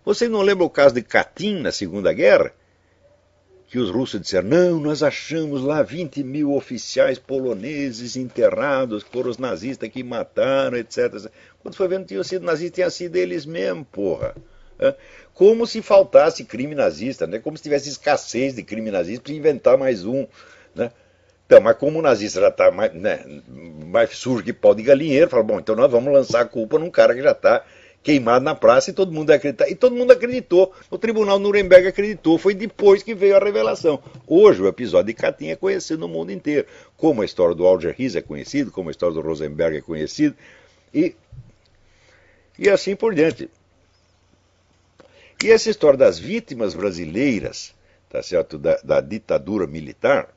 Vocês não lembram o caso de Katyn na Segunda Guerra? que os russos disseram, não, nós achamos lá 20 mil oficiais poloneses enterrados por os nazistas que mataram, etc. Quando foi vendo, não tinham sido nazistas, tinham sido eles mesmo, porra. Como se faltasse crime nazista, né? Como se tivesse escassez de crime nazista para inventar mais um, né? Então, mas como o nazista já está mais, né, mais sujo que pau de galinheiro, fala, bom, então nós vamos lançar a culpa num cara que já está queimado na praça e todo mundo vai acreditar. E todo mundo acreditou. O tribunal Nuremberg acreditou. Foi depois que veio a revelação. Hoje o episódio de Katyn é conhecido no mundo inteiro. Como a história do Alger é conhecido, como a história do Rosenberg é conhecida. E assim por diante. E essa história das vítimas brasileiras, tá certo, da ditadura militar,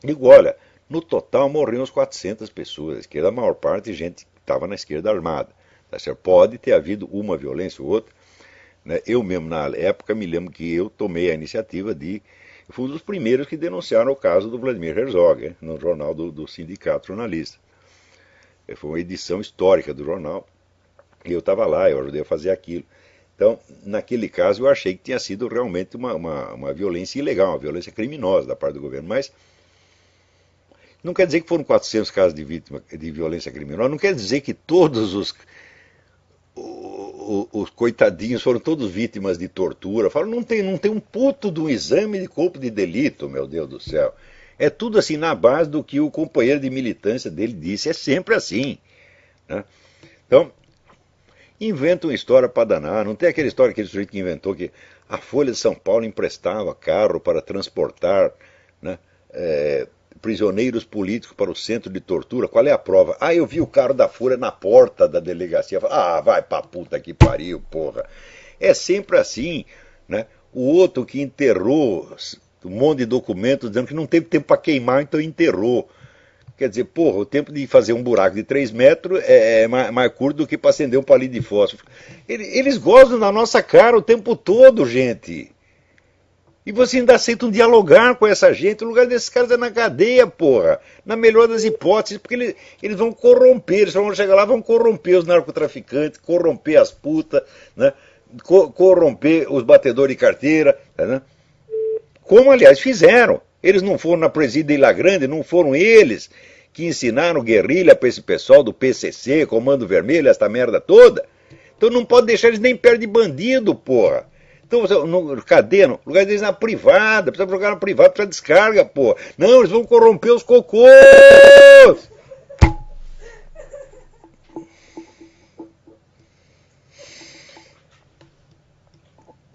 digo, olha, no total morreram uns 400 pessoas, que a maior parte gente que estava na esquerda armada. Tá certo? Pode ter havido uma violência ou outra. Né? Eu mesmo, na época, me lembro que eu tomei a iniciativa de... Eu fui um dos primeiros que denunciaram o caso do Vladimir Herzog, no jornal do Sindicato Jornalista. Foi uma edição histórica do jornal, e eu estava lá, eu ajudei a fazer aquilo. Então, naquele caso, eu achei que tinha sido realmente uma violência ilegal, uma violência criminosa da parte do governo, mas não quer dizer que foram 400 casos de vítima de violência criminosa, não quer dizer que todos os coitadinhos foram todos vítimas de tortura. Falo, não tem um puto de um exame de corpo de delito, meu Deus do céu. É tudo assim na base do que o companheiro de militância dele disse. É sempre assim. Né? Então, inventa uma história para danar. Não tem aquela história, aquele sujeito que inventou que a Folha de São Paulo emprestava carro para transportar, né, prisioneiros políticos para o centro de tortura. Qual é a prova? Ah, eu vi o carro da Folha na porta da delegacia. Ah, vai pra puta que pariu, porra. É sempre assim, né? O outro que enterrou um monte de documentos dizendo que não teve tempo para queimar, então enterrou. Quer dizer, porra, o tempo de fazer um buraco de 3 metros é mais curto do que para acender um palito de fósforo. Eles gozam na nossa cara o tempo todo, gente. E você ainda aceita dialogar com essa gente. O lugar desses caras é na cadeia, porra. Na melhor das hipóteses, porque eles vão corromper. Eles vão chegar lá, vão corromper os narcotraficantes, corromper as putas, né? Corromper os batedores de carteira. Né? Como, aliás, fizeram. Eles não foram na presídio de Ilha Grande, não foram eles que ensinaram guerrilha para esse pessoal do PCC, Comando Vermelho, essa merda toda. Então não pode deixar eles nem perto de bandido, porra. Então, cadeia, no lugar deles na privada, precisa jogar na privada, precisa descarga, pô. Não, eles vão corromper os cocôs!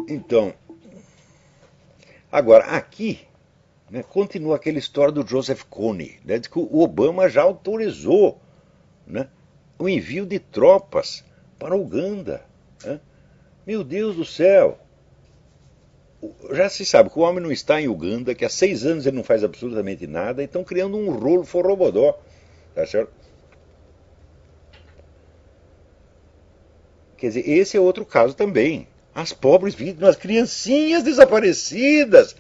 Então, agora, aqui, né, continua aquela história do Joseph Kony, né, de que o Obama já autorizou, né, o envio de tropas para a Uganda. Né? Meu Deus do céu! Já se sabe que o homem não está em Uganda, que há 6 anos ele não faz absolutamente nada, e estão criando um rolo forrobodó. Tá certo? Quer dizer, esse é outro caso também. As pobres vítimas, as criancinhas desaparecidas.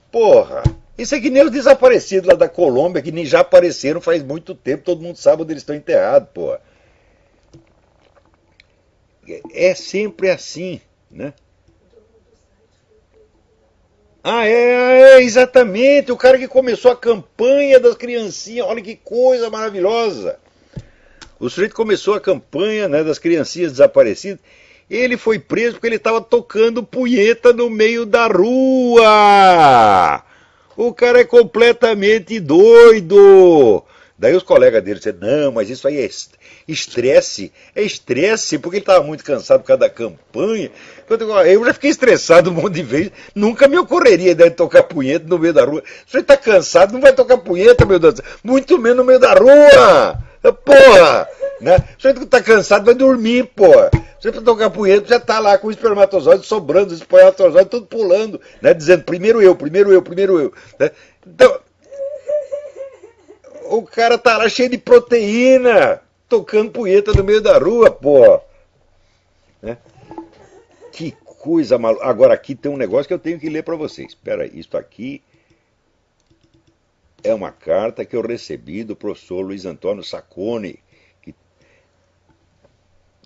Porra! Isso é que nem os desaparecidos lá da Colômbia, que nem já apareceram faz muito tempo, todo mundo sabe onde eles estão enterrados, porra. É sempre assim, né? Ah, exatamente. O cara que começou a campanha das criancinhas. Olha que coisa maravilhosa. O sujeito começou a campanha, né, das criancinhas desaparecidas. Ele foi preso porque ele estava tocando punheta no meio da rua. O cara é completamente doido. Daí os colegas dele disseram, não, mas isso aí é estresse. É estresse, porque ele estava muito cansado por causa da campanha. Eu já fiquei estressado um monte de vezes. Nunca me ocorreria a ideia de tocar punheta no meio da rua. Se você está cansado, não vai tocar punheta, meu Deus. Muito menos no meio da rua. Porra! Né? Se você está cansado, vai dormir, porra. Se você tocar punheta, já está lá com o espermatozoide sobrando, os espermatozoides tudo pulando, né? Dizendo, primeiro eu, primeiro eu, primeiro eu. Né? Então... O cara tá lá cheio de proteína, tocando punheta no meio da rua, pô. Né? Que coisa maluca. Agora aqui tem um negócio que eu tenho que ler para vocês. Espera aí, isso aqui é uma carta que eu recebi do professor Luiz Antônio Sacconi,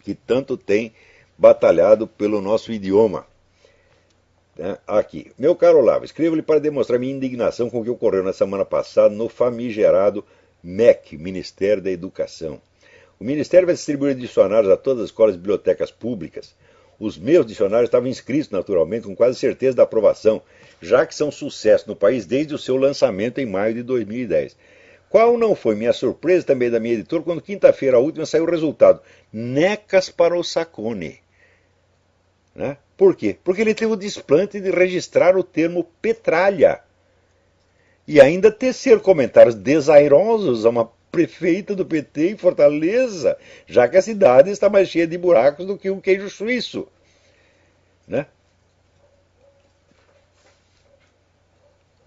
que tanto tem batalhado pelo nosso idioma. Né? Aqui, meu caro Olavo, escrevo-lhe para demonstrar minha indignação com o que ocorreu na semana passada no famigerado MEC, Ministério da Educação. O Ministério vai distribuir dicionários a todas as escolas e bibliotecas públicas. Os meus dicionários estavam inscritos, naturalmente, com quase certeza da aprovação, já que são sucesso no país desde o seu lançamento em maio de 2010. Qual não foi minha surpresa também da minha editora quando quinta-feira, a última, saiu o resultado. Necas para o Sacconi. Né? Por quê? Porque ele teve o desplante de registrar o termo petralha. E ainda tecer comentários desairosos a uma prefeita do PT em Fortaleza, já que a cidade está mais cheia de buracos do que um queijo suíço. Né?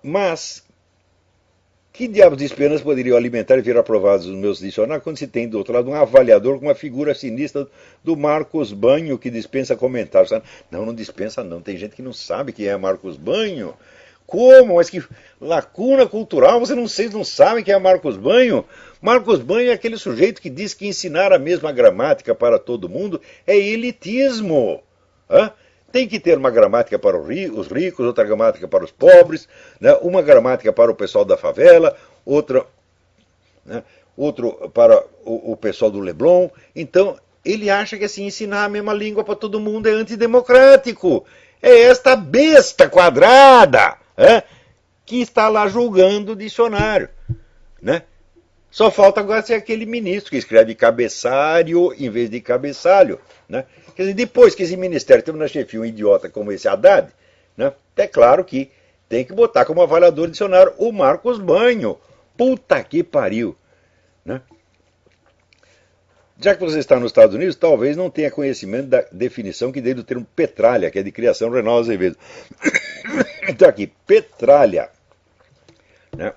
Mas, que diabos de esperança poderiam alimentar e ver aprovados os meus dicionários quando se tem do outro lado um avaliador com uma figura sinistra do Marcos Banho que dispensa comentários? Não, não dispensa não. Tem gente que não sabe quem é Marcos Banho. Como? Mas que lacuna cultural, vocês não sabem quem é Marcos Banho? Marcos Banho é aquele sujeito que diz que ensinar a mesma gramática para todo mundo é elitismo. Hã? Tem que ter uma gramática para os ricos, outra gramática para os pobres, né? Uma gramática para o pessoal da favela, outra, né? Outro para o pessoal do Leblon. Então, ele acha que assim, ensinar a mesma língua para todo mundo é antidemocrático. É esta besta quadrada, que está lá julgando o dicionário. Né? Só falta agora ser aquele ministro que escreve cabeçário em vez de cabeçalho. Né? Quer dizer, depois que esse ministério teve na chefia um idiota como esse Haddad, né? É claro que tem que botar como avaliador do dicionário o Marcos Banho. Puta que pariu. Né? Já que você está nos Estados Unidos, talvez não tenha conhecimento da definição que dei do termo petralha, que é de criação Renal Azevedo. Então aqui, petralha. Né?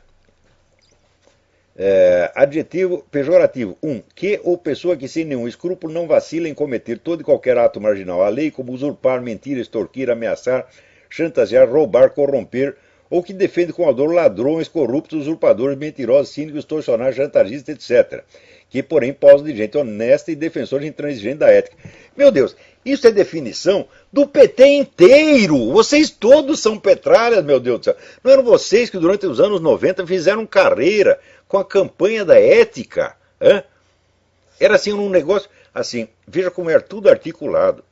Adjetivo pejorativo. 1. Que ou pessoa que sem nenhum escrúpulo não vacila em cometer todo e qualquer ato marginal à lei, como usurpar, mentir, extorquir, ameaçar, chantagear, roubar, corromper, ou que defende com ardor ladrões, corruptos, usurpadores, mentirosos, cínicos, extorsionários, chantagistas, etc. Que, porém, posam de gente honesta e defensores intransigentes da ética. Meu Deus, isso é definição do PT inteiro. Vocês todos são petralhas, meu Deus do céu. Não eram vocês que durante os anos 90 fizeram carreira com a campanha da ética? Hein? Era assim um negócio, assim, veja como era tudo articulado.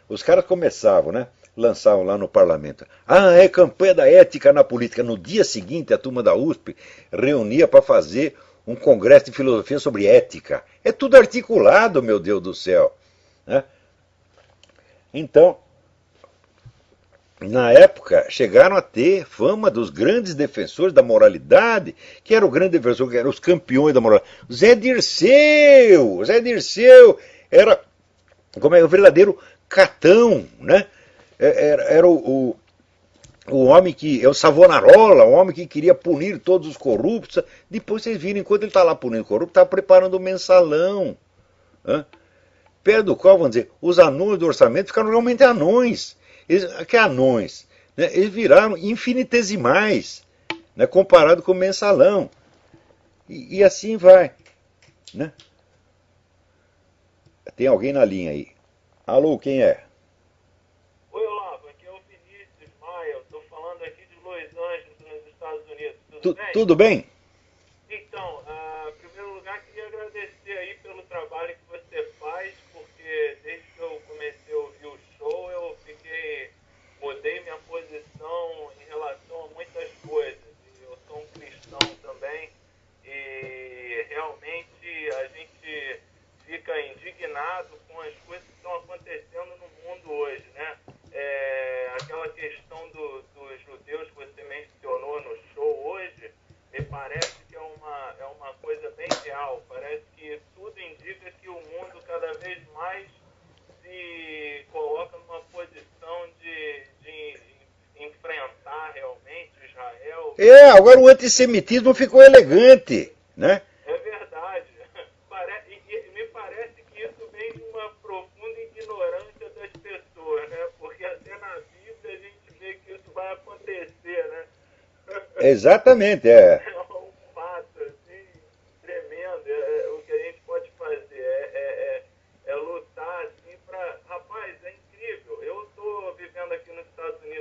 Os caras começavam, né? Lançavam lá no parlamento. Ah, é campanha da ética na política. No dia seguinte, a turma da USP reunia para fazer um congresso de filosofia sobre ética. É tudo articulado, meu Deus do céu. Né? Então, na época, chegaram a ter fama dos grandes defensores da moralidade, que era o grande defensor, que eram os campeões da moralidade. Zé Dirceu! Zé Dirceu era como é, o verdadeiro catão, né? Era o homem que é o Savonarola, o homem que queria punir todos os corruptos. Depois vocês viram, enquanto ele está lá punindo corrupto, está preparando o mensalão. Né? Perto do qual, vamos dizer, os anões do orçamento ficaram realmente anões. Que anões? Né? Eles viraram infinitesimais, né? Comparado com o mensalão. E assim vai. Né? Tem alguém na linha aí. Alô, quem é? Oi, Olavo, aqui é o Vinícius Maia, eu estou falando aqui de Los Angeles, nos Estados Unidos, tudo bem? Tudo bem? Então, em primeiro lugar, queria agradecer aí pelo trabalho que você faz, porque desde que eu comecei a ouvir o show, mudei minha posição em relação a muitas coisas. Eu sou um cristão também e realmente a gente fica indignado com as coisas que estão acontecendo no mundo hoje, né? Aquela questão dos judeus que você mencionou no show hoje, me parece que é uma coisa bem real. Parece que tudo indica que o mundo cada vez mais se coloca numa posição de enfrentar realmente Israel. Agora o antissemitismo ficou elegante, né? É verdade. E me parece que isso vem de uma profunda ignorância das pessoas, né? Porque até na Bíblia a gente vê que isso vai acontecer, né? Exatamente, É um fato, assim, tremendo. O que a gente pode fazer é lutar, assim, para... Rapaz, é incrível. Eu estou vivendo aqui nos Estados Unidos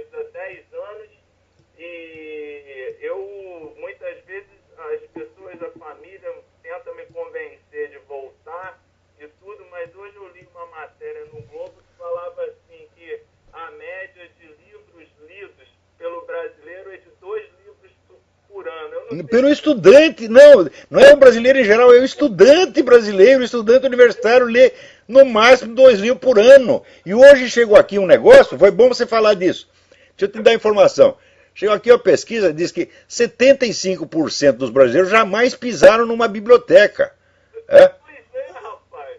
Pelo estudante, não é o brasileiro em geral, é o estudante brasileiro, o estudante universitário lê no máximo 2 livros por ano. E hoje chegou aqui um negócio, foi bom você falar disso. Deixa eu te dar informação. Chegou aqui uma pesquisa, diz que 75% dos brasileiros jamais pisaram numa biblioteca. É? Pois é, rapaz.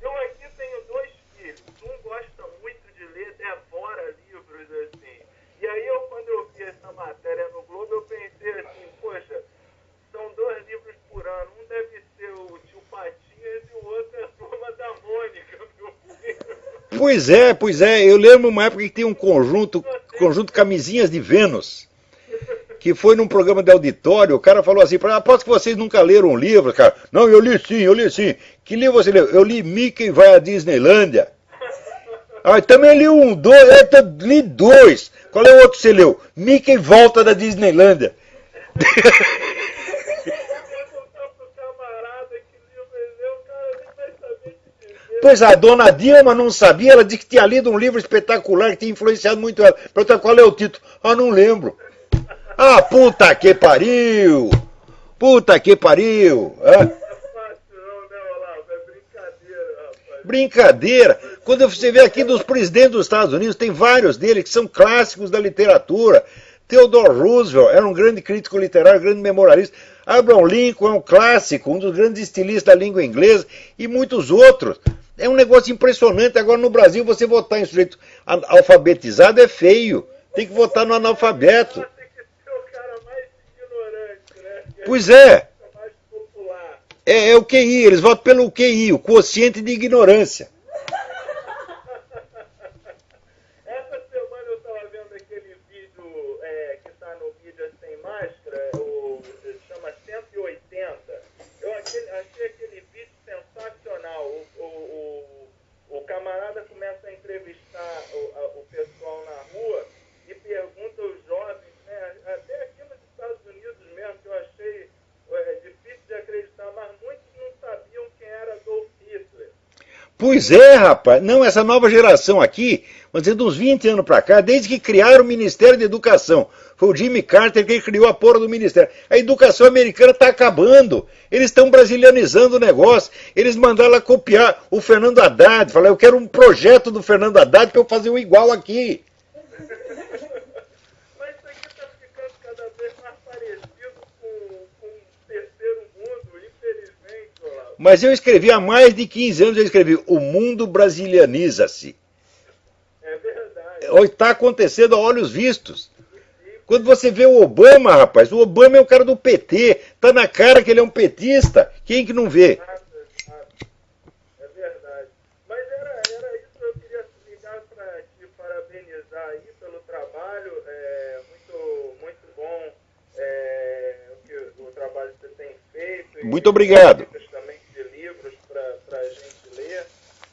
Eu aqui tenho 2 filhos. Um gosta muito de ler, devora livros assim. E aí quando eu vi essa matéria no Globo, eu pensei assim, poxa, são 2 livros por ano. Um deve ser o Tio Patinhas e o outro é a Turma da Mônica, meu filho. Pois é. Eu lembro uma época que tinha um conjunto Camisinhas de Vênus, que foi num programa de auditório, o cara falou assim, aposto que vocês nunca leram um livro, cara. Não, eu li sim. Que livro você leu? Eu li Mickey vai à Disneylândia. Ah, também li li 2. Qual é o outro que você leu? Mickey volta da Disneylândia. Pois a dona Dilma não sabia, ela disse que tinha lido um livro espetacular que tinha influenciado muito ela. Perguntou qual é o título. Ah, não lembro. Ah, puta que pariu! Puta que pariu! Brincadeira! Quando você vê aqui dos presidentes dos Estados Unidos, tem vários deles que são clássicos da literatura. Theodore Roosevelt era um grande crítico literário, grande memorialista. Abraham Lincoln é um clássico, um dos grandes estilistas da língua inglesa, e muitos outros. É um negócio impressionante. Agora no Brasil, você votar em sujeito alfabetizado é feio. Tem que votar no analfabeto. Pois é. É o QI, eles votam pelo QI, o quociente de ignorância. Essa semana eu estava vendo aquele vídeo que está no Mídia Sem Máscara, chama 180. Eu achei aquele vídeo sensacional. O camarada começa a entrevistar o pessoal na rua e pergunta aos jovens, né, até aqui nos Estados Unidos mesmo, que eu achei difícil de acreditar, mas muitos não sabiam quem era Adolf Hitler. Pois é, rapaz. Não, essa nova geração aqui, vamos dizer, de uns 20 anos pra cá, desde que criaram o Ministério da Educação. Foi o Jimmy Carter que criou a porra do Ministério. A educação americana está acabando. Eles estão brasilianizando o negócio. Eles mandaram lá copiar o Fernando Haddad. Falaram, eu quero um projeto do Fernando Haddad para eu fazer um igual aqui. Mas isso aqui está ficando cada vez mais parecido com o terceiro mundo, infelizmente, Olavo. Mas eu escrevi há mais de 15 anos, eu escrevi, o mundo brasilianiza-se. É verdade. Está acontecendo a olhos vistos. Quando você vê o Obama, rapaz, o Obama é um cara do PT. Tá na cara que ele é um petista. Quem que não vê? É verdade. Mas era isso que eu queria ligar para te parabenizar aí pelo trabalho. Muito bom o trabalho que você tem feito. Muito obrigado. Também de livros para a gente ler.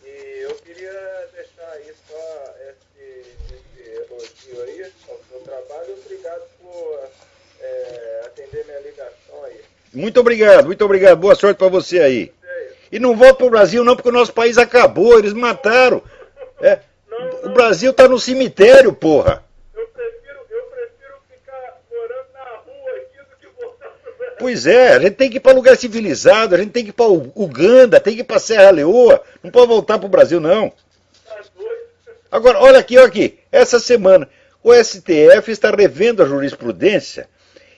E eu queria deixar aí só esse elogio aí ao seu trabalho. Obrigado por atender minha ligação aí. Muito obrigado. Boa sorte para você aí. E não volta pro Brasil não, porque o nosso país acabou, eles mataram. O Brasil tá no cemitério, porra. Eu prefiro ficar morando na rua aqui do que voltar pro Brasil. Pois é, a gente tem que ir para lugar civilizado, a gente tem que ir para Uganda, tem que ir para Serra Leoa, não pode voltar pro Brasil não. Tá doido. Agora, olha aqui, essa semana o STF está revendo a jurisprudência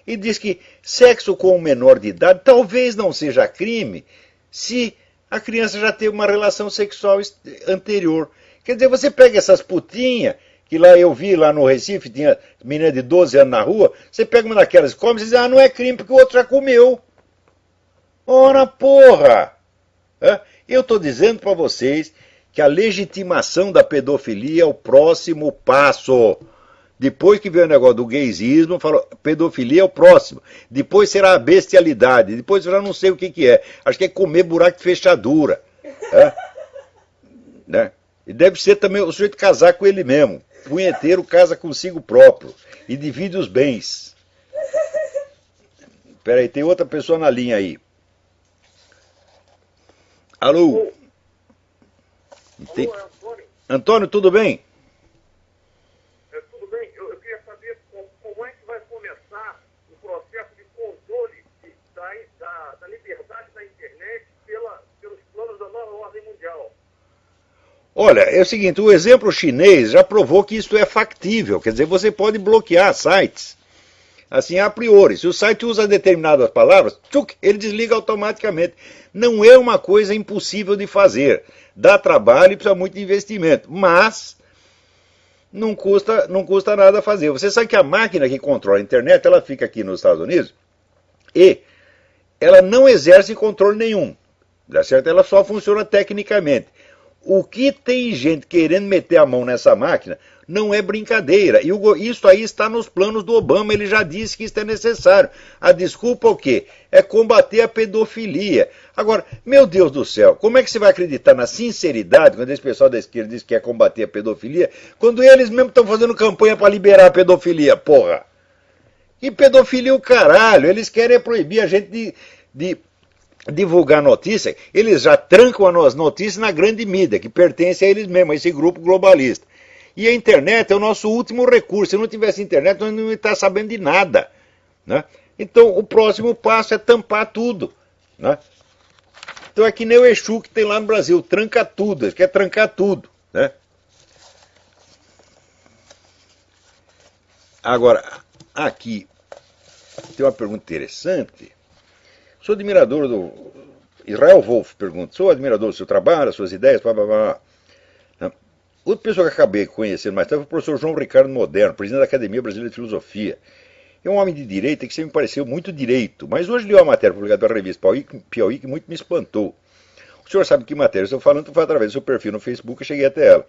e diz que sexo com um menor de idade talvez não seja crime se a criança já teve uma relação sexual anterior. Quer dizer, você pega essas putinhas, que lá eu vi lá no Recife, tinha menina de 12 anos na rua, você pega uma daquelas e come e diz, não é crime porque o outro já comeu. Ora, porra! Eu estou dizendo para vocês que a legitimação da pedofilia é o próximo passo. Depois que veio o negócio do gaysismo, falou, pedofilia é o próximo. Depois será a bestialidade. Depois eu já não sei o que é. Acho que é comer buraco de fechadura. Né? E deve ser também o sujeito casar com ele mesmo. Punheteiro casa consigo próprio. E divide os bens. Espera aí, tem outra pessoa na linha aí. Alô? Alô, é Antônio? Antônio, tudo bem? Tudo bem. Eu queria saber como é que vai começar o processo de Olha, é o seguinte, o exemplo chinês já provou que isso é factível, quer dizer, você pode bloquear sites, assim, a priori. Se o site usa determinadas palavras, tchuc, ele desliga automaticamente. Não é uma coisa impossível de fazer. Dá trabalho e precisa muito de investimento, mas não custa nada fazer. Você sabe que a máquina que controla a internet, ela fica aqui nos Estados Unidos e ela não exerce controle nenhum. Dá certo? Ela só funciona tecnicamente. O que tem gente querendo meter a mão nessa máquina não é brincadeira. E isso aí está nos planos do Obama, ele já disse que isso é necessário. A desculpa é o quê? É combater a pedofilia. Agora, meu Deus do céu, como é que você vai acreditar na sinceridade quando esse pessoal da esquerda diz que quer combater a pedofilia, quando eles mesmos estão fazendo campanha para liberar a pedofilia, porra? E pedofilia o caralho, eles querem proibir a gente de divulgar notícia, eles já trancam as notícias na grande mídia, que pertence a eles mesmos, a esse grupo globalista. E a internet é o nosso último recurso. Se não tivesse internet, nós não ia estar sabendo de nada. Né? Então, o próximo passo é tampar tudo. Né? Então, é que nem o Exu que tem lá no Brasil, tranca tudo, ele quer trancar tudo. Né? Agora, aqui tem uma pergunta interessante. Sou admirador do... Israel Wolf pergunta, sou admirador do seu trabalho, das suas ideias, blá, blá, blá. Outra pessoa que acabei conhecendo mais tarde foi o professor João Ricardo Moderno, presidente da Academia Brasileira de Filosofia. É um homem de direita que sempre me pareceu muito direito, mas hoje li uma matéria publicada pela revista Piauí que muito me espantou. O senhor sabe que matéria eu estou falando, foi através do seu perfil no Facebook que eu cheguei até ela.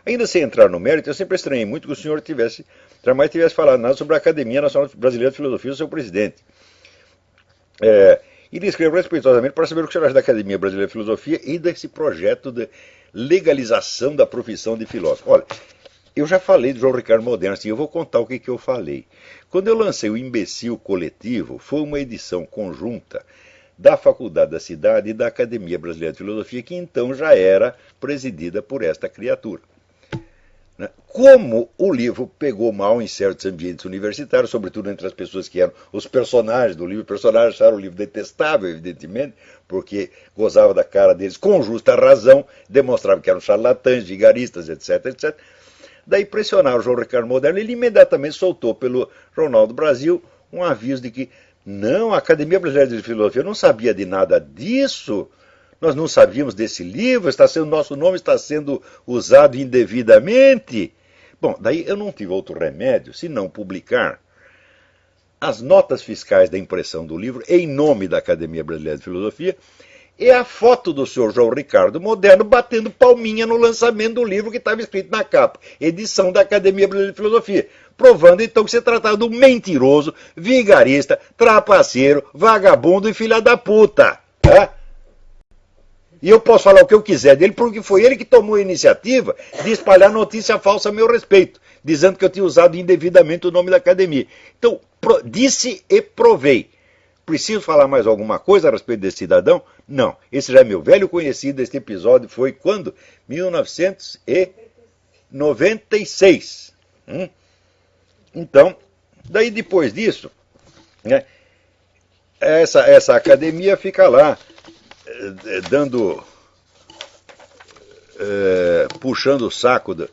Ainda sem entrar no mérito, eu sempre estranhei muito que o senhor jamais tivesse falado nada sobre a Academia Nacional Brasileira de Filosofia do seu presidente. E lhe escrevo respeitosamente para saber o que o senhor acha da Academia Brasileira de Filosofia e desse projeto de legalização da profissão de filósofo. Olha, eu já falei do João Ricardo Moderno, assim, eu vou contar o que eu falei. Quando eu lancei o Imbecil Coletivo, foi uma edição conjunta da Faculdade da Cidade e da Academia Brasileira de Filosofia, que então já era presidida por esta criatura. Como o livro pegou mal em certos ambientes universitários, sobretudo entre as pessoas que eram os personagens do livro, os personagens acharam o livro detestável, evidentemente, porque gozava da cara deles com justa razão, demonstrava que eram charlatães, vigaristas, etc, etc. Daí pressionaram o João Ricardo Moderno, ele imediatamente soltou pelo Jornal do Brasil um aviso de que não, a Academia Brasileira de Filosofia não sabia de nada disso, nós não sabíamos desse livro, nosso nome está sendo usado indevidamente. Bom, daí eu não tive outro remédio senão publicar as notas fiscais da impressão do livro em nome da Academia Brasileira de Filosofia e a foto do senhor João Ricardo Moderno batendo palminha no lançamento do livro que estava escrito na capa, edição da Academia Brasileira de Filosofia, provando então que se tratava de um mentiroso, vigarista, trapaceiro, vagabundo e filha da puta. Tá? E eu posso falar o que eu quiser dele, porque foi ele que tomou a iniciativa de espalhar notícia falsa a meu respeito, dizendo que eu tinha usado indevidamente o nome da academia. Então, disse e provei. Preciso falar mais alguma coisa a respeito desse cidadão? Não. Esse já é meu velho conhecido. Este episódio foi quando? 1996. Então, daí depois disso, né, essa academia fica lá, dando, puxando o saco do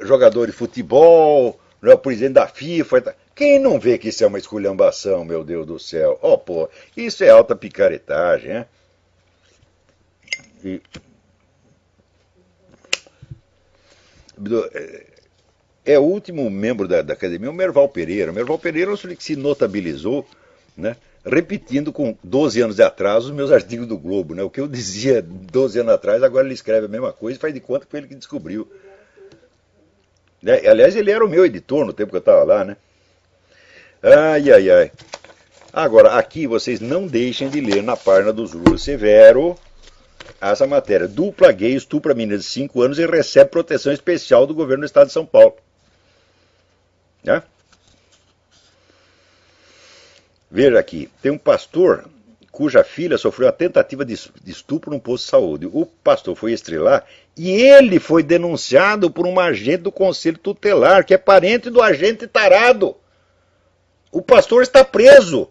jogador de futebol, o presidente da FIFA. Quem não vê que isso é uma esculhambação, meu Deus do céu? Oh, pô, isso é alta picaretagem, né? É o último membro da academia, o Merval Pereira. O Merval Pereira é um sujeito que se notabilizou, né, repetindo com 12 anos de atraso os meus artigos do Globo. Né? O que eu dizia 12 anos atrás, agora ele escreve a mesma coisa e faz de conta que foi ele que descobriu. Aliás, ele era o meu editor no tempo que eu estava lá, né? Ai, ai, ai. Agora, aqui vocês não deixem de ler na página do Júlio Severo essa matéria. Dupla gay estupra menina de 5 anos e recebe proteção especial do governo do estado de São Paulo. Né? Veja aqui, tem um pastor cuja filha sofreu a tentativa de estupro num posto de saúde. O pastor foi estrelar e ele foi denunciado por um agente do Conselho Tutelar, que é parente do agente tarado. O pastor está preso,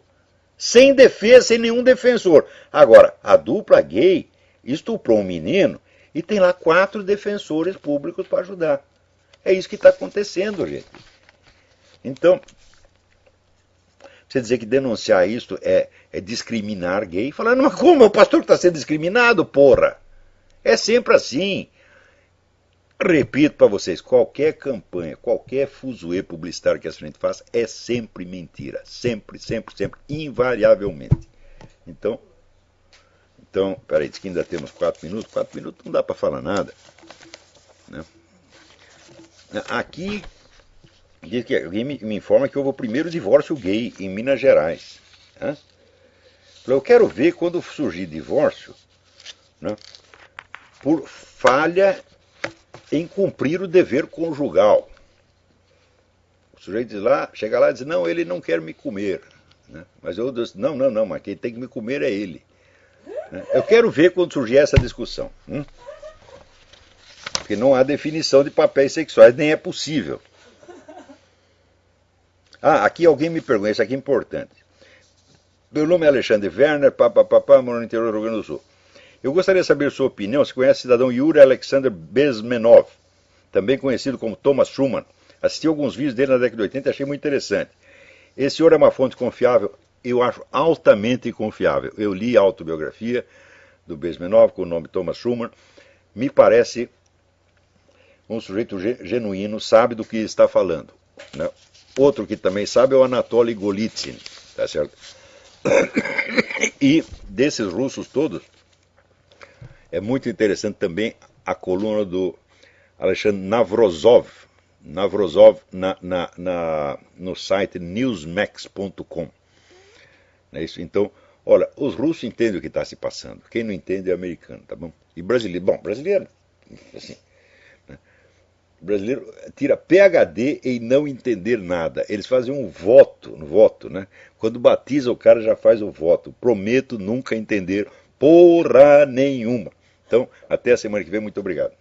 sem defesa, sem nenhum defensor. Agora, a dupla gay estuprou um menino E tem lá 4 defensores públicos para ajudar. É isso que está acontecendo, gente. Então, você dizer que denunciar isso é discriminar gay, falando, mas como? O pastor está sendo discriminado, porra? É sempre assim. Repito para vocês, qualquer campanha, qualquer fuzuê publicitário que a gente faça é sempre mentira. Sempre, sempre, sempre, invariavelmente. Então, peraí, diz que ainda temos 4 minutos. 4 minutos não dá para falar nada. Né? Aqui, diz que alguém me informa que houve o primeiro divórcio gay em Minas Gerais. Né? Eu quero ver quando surgir divórcio, né, por falha em cumprir o dever conjugal. O sujeito diz lá, chega lá e diz, não, ele não quer me comer. Né? Mas eu disse, não, mas quem tem que me comer é ele. Né? Eu quero ver quando surgir essa discussão. Porque não há definição de papéis sexuais, nem é possível. Aqui alguém me pergunta, isso aqui é importante. Meu nome é Alexandre Werner, moro no interior do Rio Grande do Sul. Eu gostaria de saber sua opinião. Você conhece o cidadão Yuri Alexander Bezmenov, também conhecido como Thomas Schumann. Assisti alguns vídeos dele na década de 80 e achei muito interessante. Esse senhor é uma fonte confiável? Eu acho altamente confiável. Eu li a autobiografia do Bezmenov com o nome Thomas Schumann. Me parece um sujeito genuíno, sabe do que está falando. Né? Outro que também sabe é o Anatoly Golitsyn. Tá certo? E desses russos todos, é muito interessante também a coluna do Alexandre Navrozov no site newsmax.com. É isso? Então, olha, os russos entendem o que está se passando. Quem não entende é americano, tá bom? E brasileiro, brasileiro, assim, né? Brasileiro tira PhD em não entender nada. Eles fazem um voto, né? Quando batiza o cara já faz o voto. Prometo nunca entender porra nenhuma. Então, até a semana que vem. Muito obrigado.